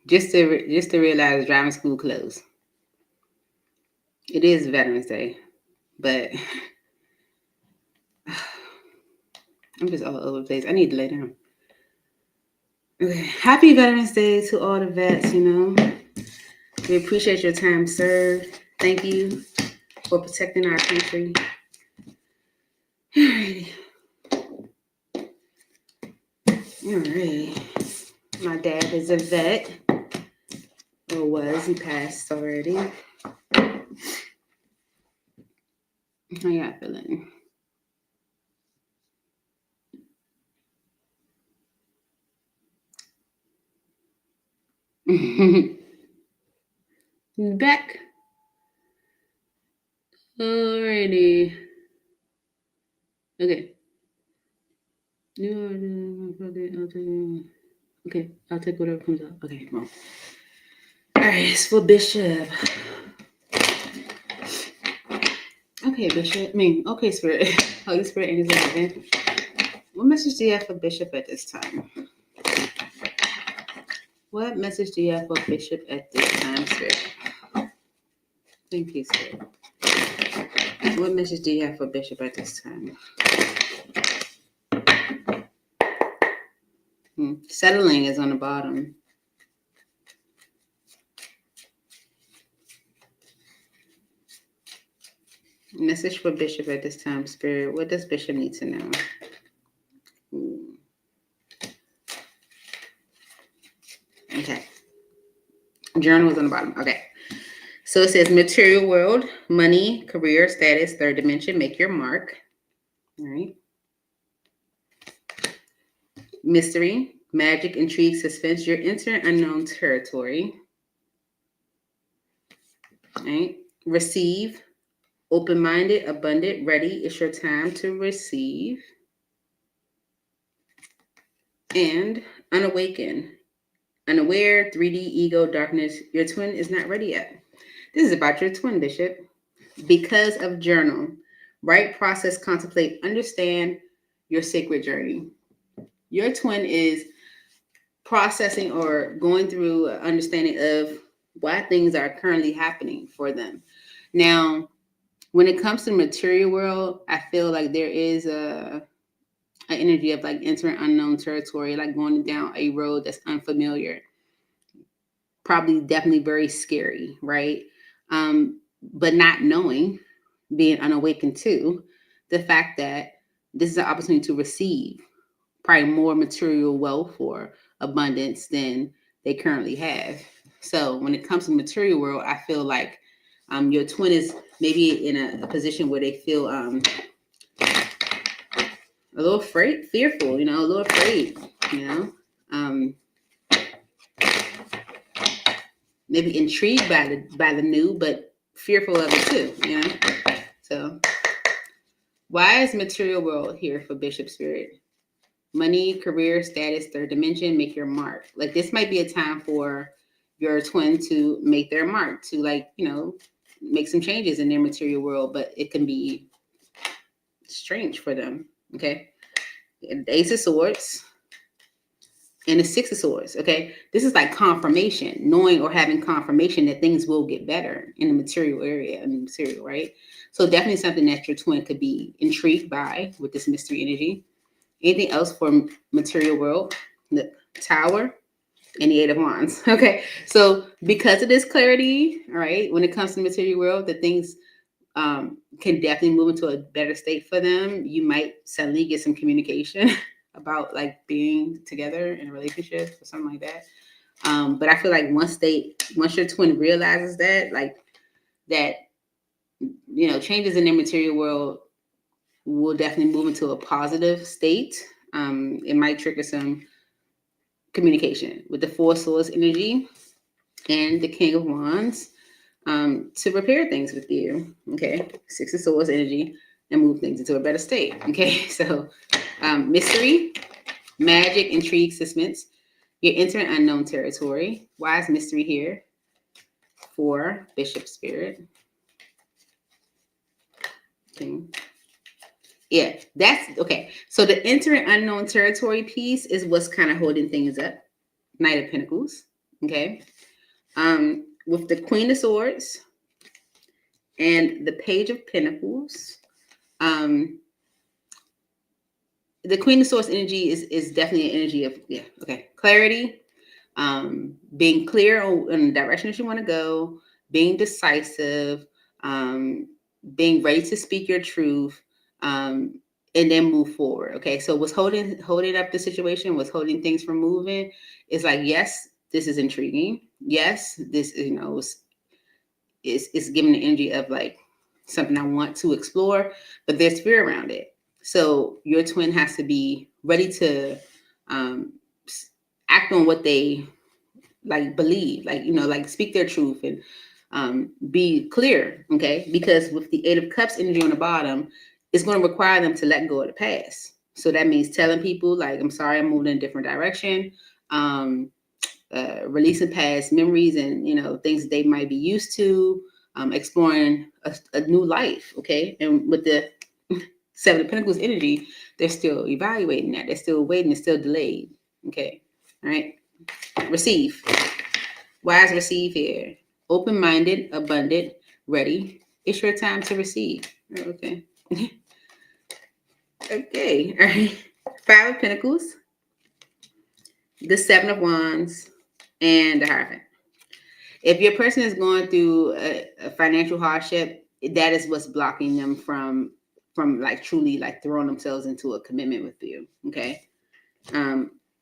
just to realize driving school closed. It is Veterans Day, but I'm just all over the place. I need to lay down. Okay. Happy Veterans Day to all the vets, We appreciate your time served. Thank you for protecting our country. Alrighty. Alright. My dad is a vet. Or was. He passed already. How y'all feeling? Back. Alrighty. Okay. Okay, I'll take whatever comes up. Okay, come on. Alright, it's for Bishop. Okay, Bishop. Okay, Spirit. Holy Spirit, angels of heaven. What message do you have for Bishop at this time? What message do you have for Bishop at this time, Spirit? Thank you, Spirit. What message do you have for Bishop at this time? Settling is on the bottom. Message for Bishop at this time, Spirit. What does Bishop need to know? Okay. Journal is on the bottom. Okay. So it says material world, money, career, status, third dimension, make your mark. All right. Mystery, magic, intrigue, suspense, you're entering unknown territory. All right. Receive, open-minded, abundant, ready. It's your time to receive. And unawakened, unaware, 3D, ego, darkness. Your twin is not ready yet. This is about your twin, Bishop. Because of journal, right process, contemplate, understand your sacred journey. Your twin is processing or going through an understanding of why things are currently happening for them. Now, when it comes to the material world, I feel like there is an energy of like entering unknown territory, like going down a road that's unfamiliar. Probably definitely very scary, right? But not knowing, being unawakened to the fact that this is an opportunity to receive probably more material wealth or abundance than they currently have. So when it comes to the material world, I feel like your twin is maybe in a position where they feel a little afraid, fearful, a little afraid, maybe intrigued by the new, but fearful of it too, So why is material world here for Bishop Spirit? Money, career, status, third dimension, make your mark. Like this might be a time for your twin to make their mark, to make some changes in their material world, but it can be strange for them. Okay. The Ace of Swords and the Six of Swords. Okay. This is like confirmation, knowing or having confirmation that things will get better in the material area, right? So definitely something that your twin could be intrigued by with this mystery energy. Anything else for material world? The Tower and the Eight of Wands. Okay, so because of this clarity, all right, when it comes to the material world, that things can definitely move into a better state for them. You might suddenly get some communication about like being together in a relationship or something like that. But I feel like once your twin realizes that changes in their material world will definitely move into a positive state. It might trigger some communication with the Four Swords energy and the King of Wands to repair things with you. Okay, Six of Swords energy and move things into a better state. Okay, so mystery, magic, intrigue, suspense. You're entering unknown territory. Why is mystery here for Bishop Spirit? Okay. Yeah, that's okay. So the entering unknown territory piece is what's kind of holding things up. Knight of Pentacles. Okay. With the Queen of Swords and the Page of Pentacles. The Queen of Swords energy is definitely an energy of clarity, being clear on the direction that you want to go, being decisive, being ready to speak your truth, and then move forward. Okay, so what's holding up the situation, what's holding things from moving, is like, yes, this is intriguing. Yes, this is giving the energy of like something I want to explore, but there's fear around it. So your twin has to be ready to um, act on what they like believe, like speak their truth and be clear. Okay, because with the Eight of Cups energy on the bottom, it's going to require them to let go of the past. So that means telling people like, I'm sorry, I'm moving in a different direction. Releasing past memories and things they might be used to, exploring a new life. Okay, and with the Seven of Pentacles energy, they're still evaluating that. They're still waiting. It's still delayed. Okay, all right. Receive. Wise receive here. Open-minded, abundant, ready. It's your time to receive. Okay. Okay. All right. Five of Pentacles, the Seven of Wands, and the Hierophant. If your person is going through a financial hardship, that is what's blocking them from like truly like throwing themselves into a commitment with you. Okay.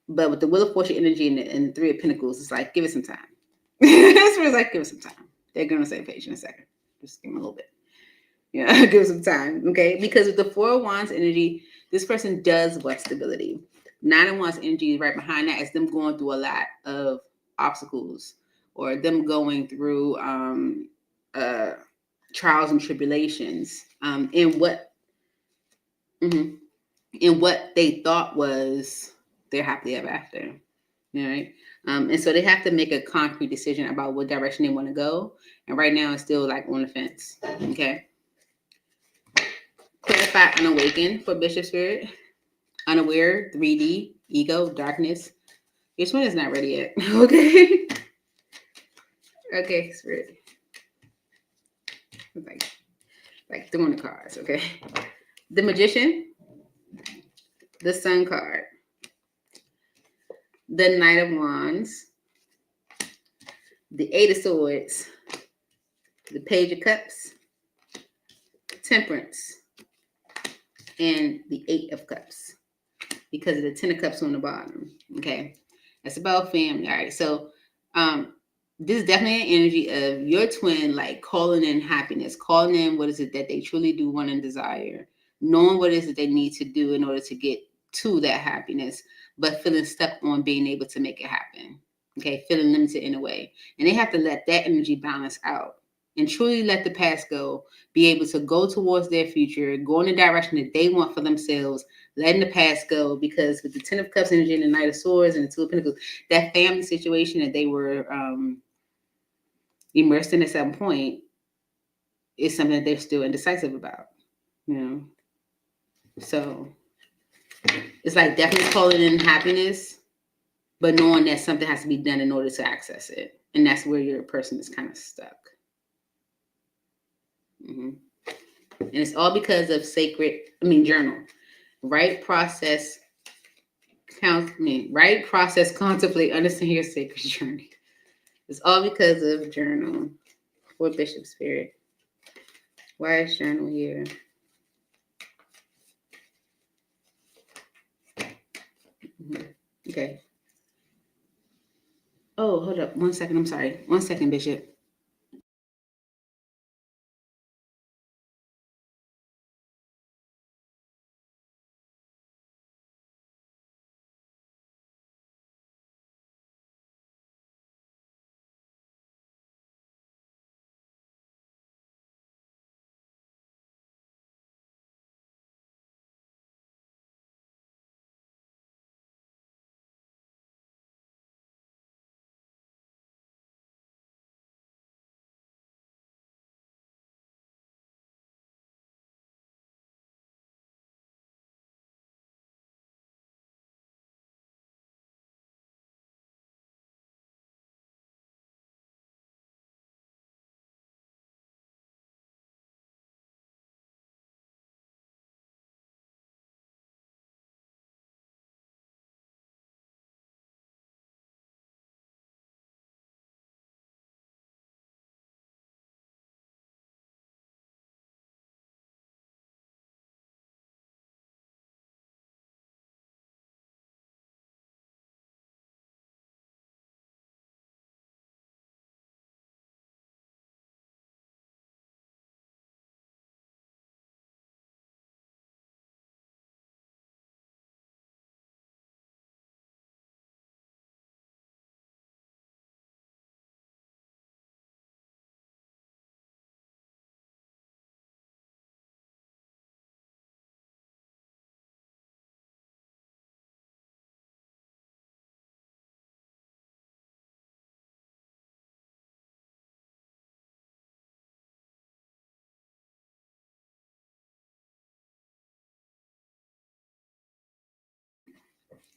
But with the Wheel of Fortune energy and the Three of Pentacles, it's like, give it some time. That's what it's like, give it some time. They're going to say patient in a second. Just give them a little bit. Yeah, give it some time. Okay. Because with the Four of Wands energy, this person does want stability. Nine of Wands energy right behind that is them going through a lot of obstacles or them going through trials and tribulations in what they thought was their happily ever after. Right? And so they have to make a concrete decision about what direction they want to go. And right now it's still like on the fence. Okay. Clarify unawakened for Bishop Spirit. Unaware, 3D, ego, darkness. This one is not ready yet. Okay. Okay, Spirit. Like throwing the cards, okay? The Magician, the Sun card, the Knight of Wands, the Eight of Swords, the Page of Cups, Temperance, and the Eight of Cups because of the Ten of Cups on the bottom. Okay, that's about family. All right, so this is definitely an energy of your twin, like calling in happiness, calling in what is it that they truly do want and desire, knowing what it is that they need to do in order to get to that happiness, but feeling stuck on being able to make it happen. Okay, feeling limited in a way. And they have to let that energy balance out and truly let the past go, be able to go towards their future, go in the direction that they want for themselves, letting the past go. Because with the Ten of Cups energy and the Knight of Swords and the Two of Pentacles, that family situation that they were immersed in at some point is something that they're still indecisive about. So it's like definitely calling in happiness, but knowing that something has to be done in order to access it. And that's where your person is kind of stuck. And it's all because of journal. Right process, contemplate, understand your sacred journey. It's all because of journal for Bishop Spirit. Why is journal here? Okay. Oh, hold up. 1 second. I'm sorry. 1 second, Bishop.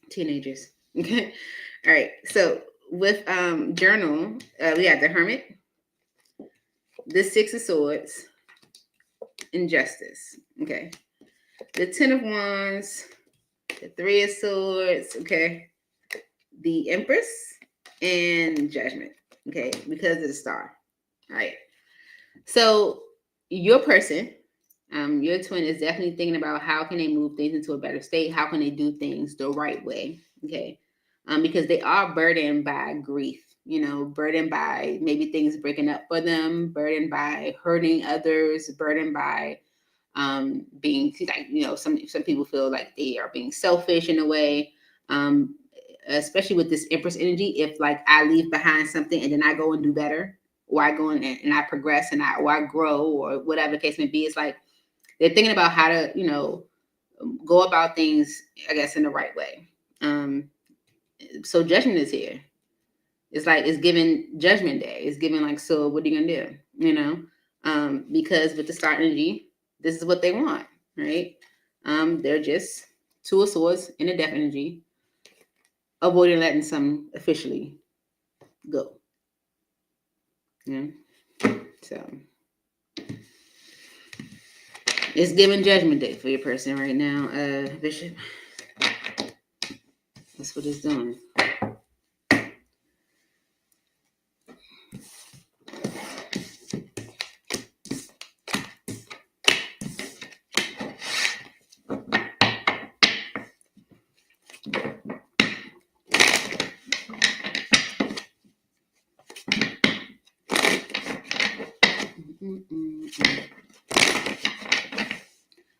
Teenagers. Okay. All right. So with journal, we got the Hermit, the Six of Swords, and Justice. Okay. The Ten of Wands, the Three of Swords. Okay. The Empress and Judgment. Okay. Because of the star. All right. So your person, your twin is definitely thinking about how can they move things into a better state? How can they do things the right way? Okay. Because they are burdened by grief, burdened by maybe things breaking up for them, burdened by hurting others, burdened by being like, some people feel like they are being selfish in a way. Especially with this Empress energy, if like I leave behind something and then I go and do better, or I go in and I progress and I grow, or whatever the case may be, it's like they're thinking about how to, go about things, I guess, in the right way. So Judgment is here. It's like it's giving Judgment Day. It's giving like, so what are you gonna do? Because with the star energy, this is what they want, right? They're just Two of Swords in the Death energy, avoiding letting some officially go. Yeah. So it's giving Judgment Day for your person right now, Bishop. That's what it's doing.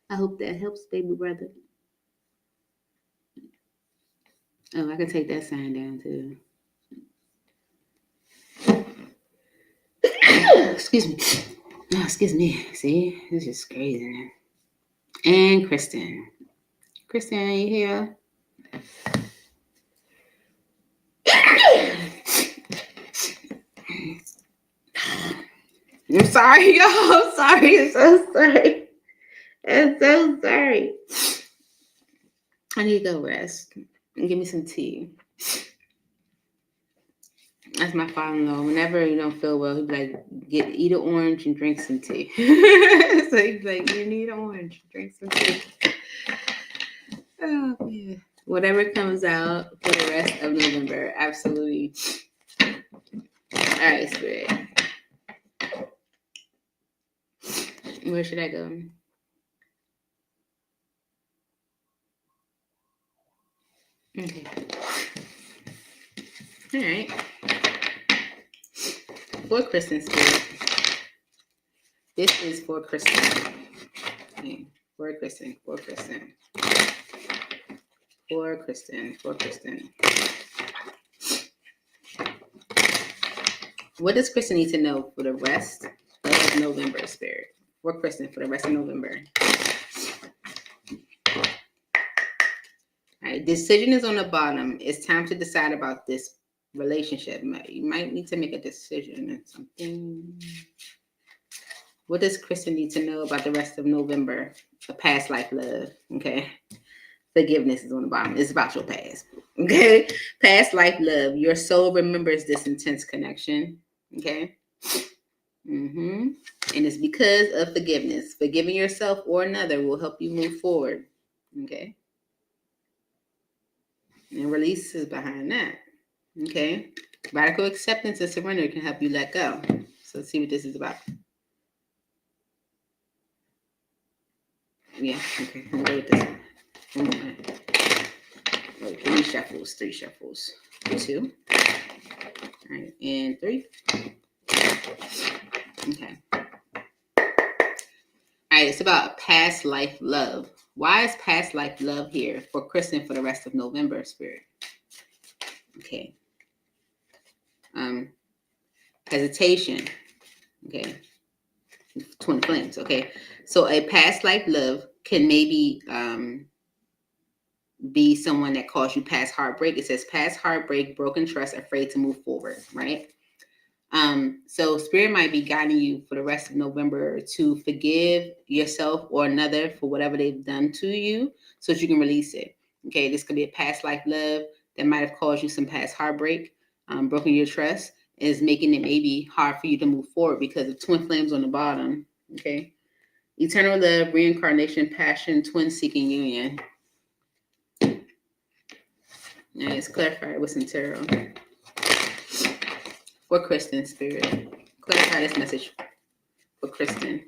I hope that helps, baby brother. Oh, I can take that sign down too. Excuse me. Oh, excuse me. See, this is crazy. And Kristen. Kristen, are you here? I'm sorry, y'all. I'm sorry. I'm so sorry. I'm so sorry. I need to go rest and give me some tea. That's my father-in-law. Whenever you don't feel well, he'd be like, eat an orange and drink some tea. So he'd be like, you need an orange, drink some tea. Oh, yeah. Whatever comes out for the rest of November, absolutely. All right, Spirit. Where should I go? Okay. All right. For Kristen, Spirit. This is for Kristen. Okay. For Kristen. For Kristen. For Kristen. For Kristen. What does Kristen need to know for the rest of November, Spirit? For Kristen, for the rest of November. All right, decision is on the bottom. It's time to decide about this relationship. You might need to make a decision on something. What does Kristen need to know about the rest of November? A past life love, okay? Forgiveness is on the bottom. It's about your past, okay? Past life love. Your soul remembers this intense connection, okay? And it's because of forgiveness. Forgiving yourself or another will help you move forward, okay? And release is behind that, okay? Radical acceptance and surrender can help you let go. So let's see what this is about. Yeah, okay. I'll go with this one. Wait, 3 shuffles, 3 shuffles. 2. All right, and 3. Okay. All right, it's about past life love. Why is past life love here for Kristen for the rest of November, Spirit? Okay. Hesitation. Okay. Twin flames. Okay. So a past life love can maybe be someone that caused you past heartbreak. It says past heartbreak, broken trust, afraid to move forward, right? So Spirit might be guiding you for the rest of November to forgive yourself or another for whatever they've done to you so that you can release it. Okay, this could be a past life love that might have caused you some past heartbreak, broken your trust, is making it maybe hard for you to move forward because of twin flames on the bottom. Okay, eternal love, reincarnation, passion, twin seeking union. And it's clarified with some tarot for Kristen spirit. Clarify this message for Kristen.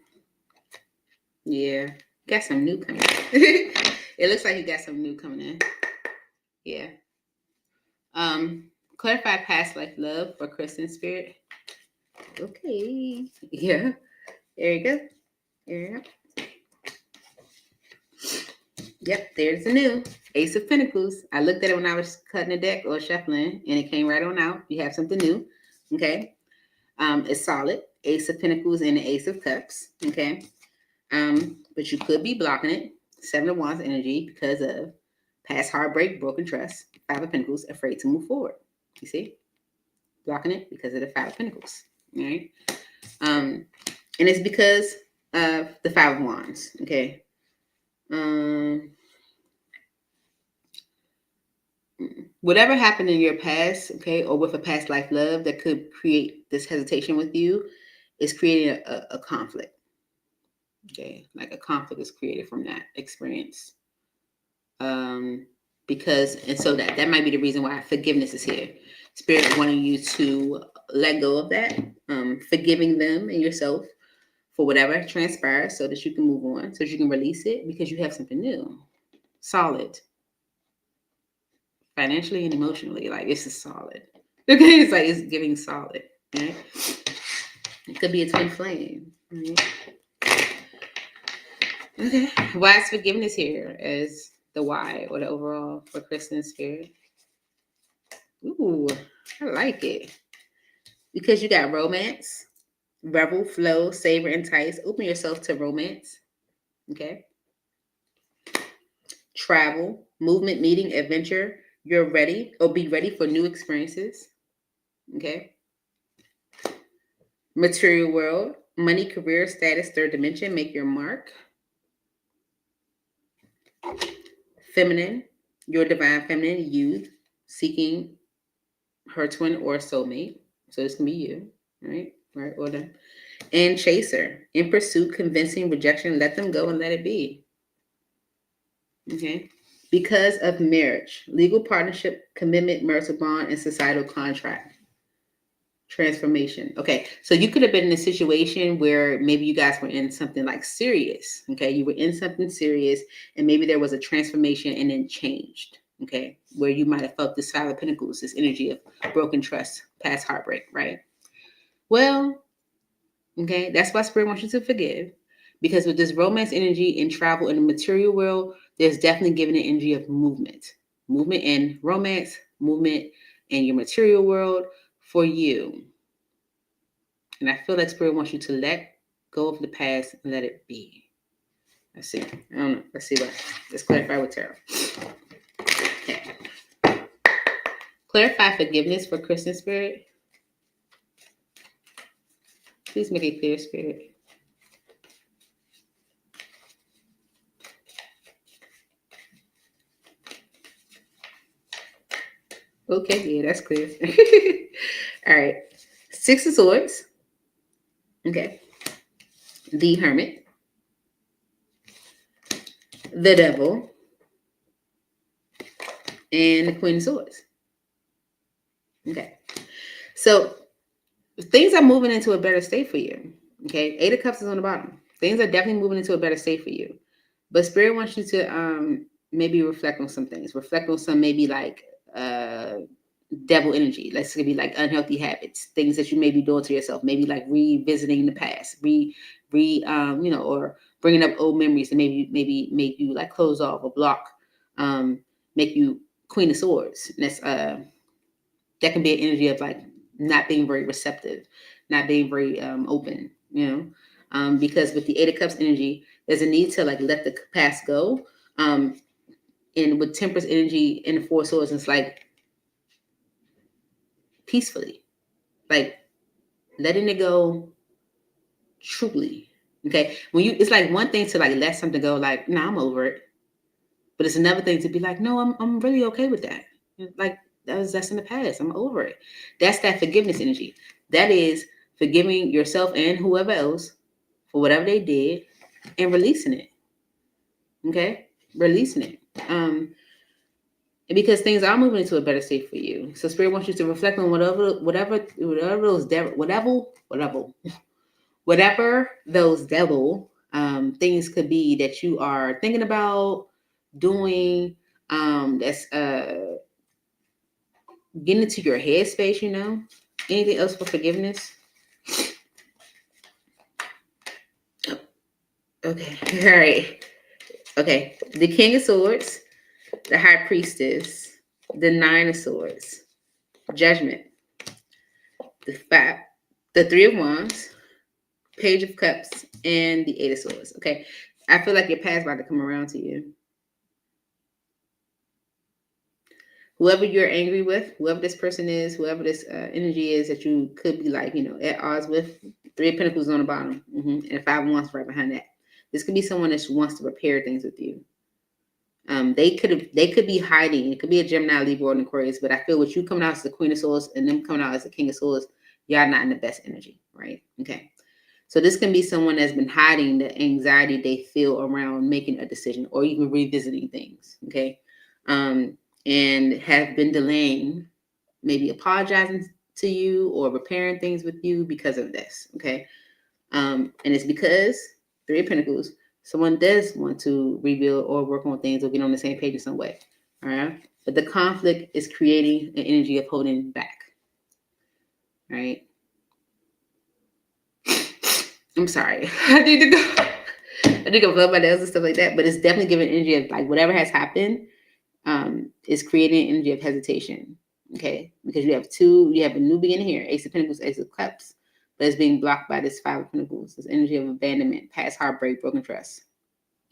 Yeah, got some new coming. It looks like you got some new coming in. Yeah. Clarify past life love for Kristen spirit. Okay. Yeah. There you go. There you go. Yep, there's the new Ace of Pentacles. I looked at it when I was cutting the deck or shuffling, and it came right on out. You have something new. Okay. It's solid. Ace of Pentacles and the Ace of Cups. Okay. But you could be blocking it. Seven of Wands energy because of past heartbreak, broken trust. Five of Pentacles, afraid to move forward. You see? Blocking it because of the Five of Pentacles. All right. And it's because of the Five of Wands. Okay. Whatever happened in your past, okay, or with a past life love that could create this hesitation with you is creating a conflict. Okay. Like a conflict is created from that experience. Because, and so that might be the reason why forgiveness is here. Spirit wanting you to let go of that, forgiving them and yourself for whatever transpires so that you can move on, so that you can release it because you have something new, solid, financially and emotionally. Like, this is solid. Okay, it's like it's giving solid. Right? It could be a twin flame. Right? Okay, why is forgiveness here as the why or the overall for Kristen spirit? Ooh, I like it. Because you got romance, revel, flow, savor, entice. Open yourself to romance. Okay. Travel, movement, meeting, adventure. You're ready or be ready for new experiences. Okay. Material world, money, career, status, third dimension. Make your mark. Feminine, your divine feminine, youth, seeking her twin or soulmate. So this can be you, right? Right, order. And chaser, in pursuit, convincing, rejection, let them go and let it be. Okay. Because of marriage, legal partnership, commitment, marital bond, and societal contract. Transformation. Okay. So you could have been in a situation where maybe you guys were in something like serious. Okay. You were in something serious and maybe there was a transformation and then changed. Okay. Where you might have felt this Five of Pentacles, this energy of broken trust, past heartbreak, right? Well, okay. That's why Spirit wants you to forgive. Because with this romance energy in travel in the material world, there's definitely given an energy of movement. Movement in romance, movement in your material world for you. And I feel like Spirit wants you to let go of the past and let it be. Let's see. I don't know. Let's see what. Let's clarify with tarot. Okay. Clarify forgiveness for Kristen spirit. Please make it clear, Spirit. Okay, yeah, that's clear. All right. Six of Swords. Okay. The Hermit. The Devil. And the Queen of Swords. Okay. So things are moving into a better state for you. Okay. Eight of Cups is on the bottom. Things are definitely moving into a better state for you. But Spirit wants you to maybe reflect on some things. Reflect on some maybe like devil energy. Let's say be like unhealthy habits, things that you may be doing to yourself. Maybe like revisiting the past, or bringing up old memories and maybe make you like close off or block, make you Queen of Swords. And that's that can be an energy of like not being very receptive, not being very open. Because with the Eight of Cups energy, there's a need to like let the past go. And with Temperance energy in the Four of Swords, it's like peacefully, like letting it go truly. Okay. When you, it's like one thing to like let something go, like, nah, I'm over it. But it's another thing to be like, no, I'm really okay with that. Like that's in the past. I'm over it. That's that forgiveness energy. That is forgiving yourself and whoever else for whatever they did and releasing it. Okay? Releasing it. Because things are moving into a better state for you. So spirit wants you to reflect on whatever those devil things could be that you are thinking about doing, that's getting into your headspace, anything else for forgiveness. Okay. All right. Okay. The King of Swords, the High Priestess, the Nine of Swords, Judgment, the the Three of Wands, Page of Cups, and the Eight of Swords. Okay. I feel like your past about to come around to you. Whoever you're angry with, whoever this person is, whoever this energy is that you could be like, at odds with, Three of Pentacles on the bottom, and Five of Wands right behind that. This could be someone that wants to repair things with you. They could be hiding. It could be a Gemini, Libra, or an Aquarius, but I feel with you coming out as the Queen of Swords and them coming out as the King of Swords, y'all not in the best energy, right? Okay. So this can be someone that's been hiding the anxiety they feel around making a decision or even revisiting things, okay? And have been delaying, maybe apologizing to you or repairing things with you because of this, okay? And it's because Three of Pentacles, someone does want to rebuild or work on things or get on the same page in some way, all right? But the conflict is creating an energy of holding back, right? I'm sorry. I need to go blow my nails and stuff like that. But it's definitely giving energy of like whatever has happened is creating an energy of hesitation. Okay. Because you have a new beginning here. Ace of Pentacles, Ace of Cups. But it's being blocked by this Five of Pentacles. This energy of abandonment, past heartbreak, broken trust.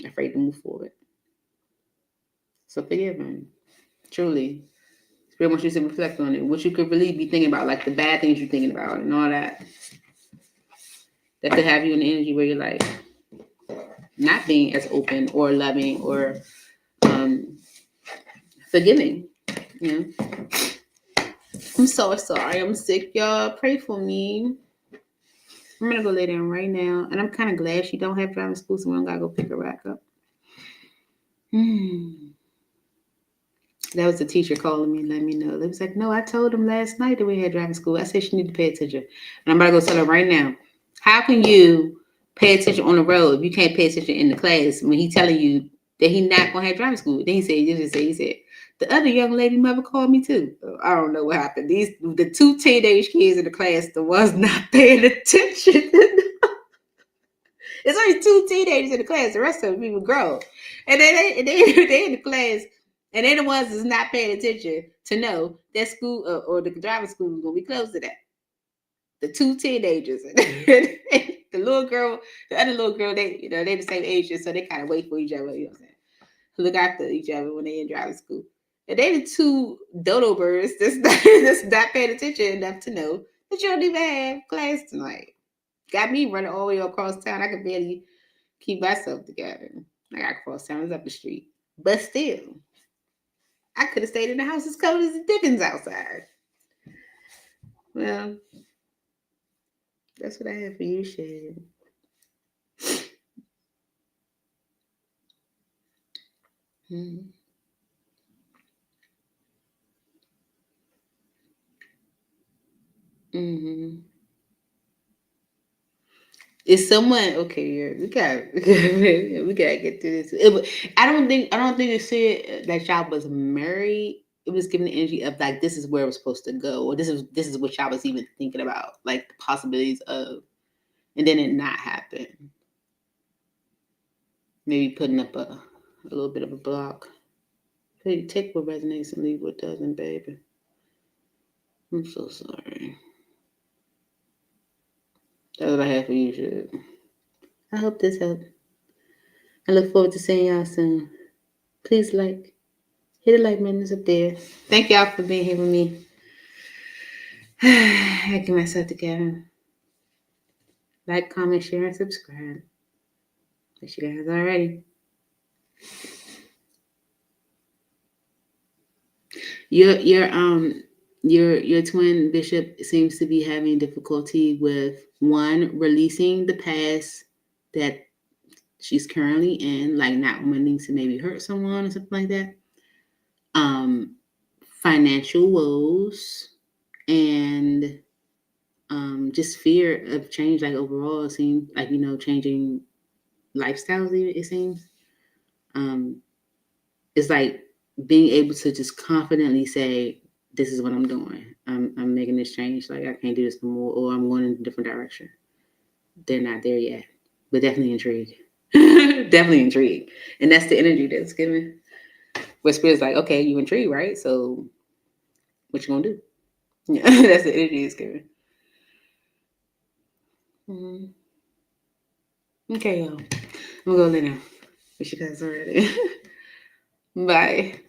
Afraid to move forward. So forgive them. Truly. Spirit wants you to reflect on it. What you could really be thinking about, like the bad things you're thinking about and all that. That could have you in the energy where you're like not being as open or loving or forgiving. I'm so sorry. I'm sick, y'all. Pray for me. I'm gonna go lay down right now, and I'm kind of glad she don't have driving school, so we don't gotta go pick her back up. That was the teacher calling me, letting me know. They was like, "No, I told him last night that we had driving school. I said she need to pay attention, and I'm about to go tell her right now. How can you pay attention on the road if you can't pay attention in the class when he telling you that he not gonna have driving school?" Then he said, the other young lady mother called me too. I don't know what happened. The two teenage kids in the class, the ones not paying attention. There's only two teenagers in the class. The rest of them even grown. And they in the class, and they're the ones that's not paying attention to know that school or the driving school is going to be closed to that. The two teenagers. The little girl, the other little girl, they the same age, so they kind of wait for each other, you know what I'm saying? Look after each other when they in driving school. And they the two dodo birds that's not paying attention enough to know that you don't even have class tonight. Got me running all the way across town. I could barely keep myself together. I got across town, it's up the street. But still, I could have stayed in the house as cold as the Dickens outside. Well, that's what I have for you, Shed. Mm-hmm. Is someone okay? Yeah, we gotta get through this. I don't think it said that y'all was married. It was giving the energy of like this is where it was supposed to go, or this is what y'all was even thinking about, like the possibilities of, and then it not happen. Maybe putting up a little bit of a block. Hey, take what resonates and leave what doesn't, baby. I'm so sorry. That's what I have for you, shit. I hope this helped. I look forward to seeing y'all soon. Please hit the like button up there. Thank y'all for being here with me. I get myself together. Like, comment, share, and subscribe. Wish you guys already. Your twin bishop seems to be having difficulty with one, releasing the past that she's currently in, like not wanting to maybe hurt someone or something like that. Financial woes and just fear of change, like overall, it seems like, changing lifestyles, even, it seems. It's like being able to just confidently say, this is what I'm doing. I'm making this change. Like, I can't do this no more, or I'm going in a different direction. They're not there yet, but definitely intrigued. Definitely intrigued. And that's the energy that's given. Where Spirit's like, okay, you intrigued, right? So what you gonna do? Yeah, that's the energy it's giving. Mm-hmm. Okay, yo. I'm gonna go lay down. Wish you guys already. Bye.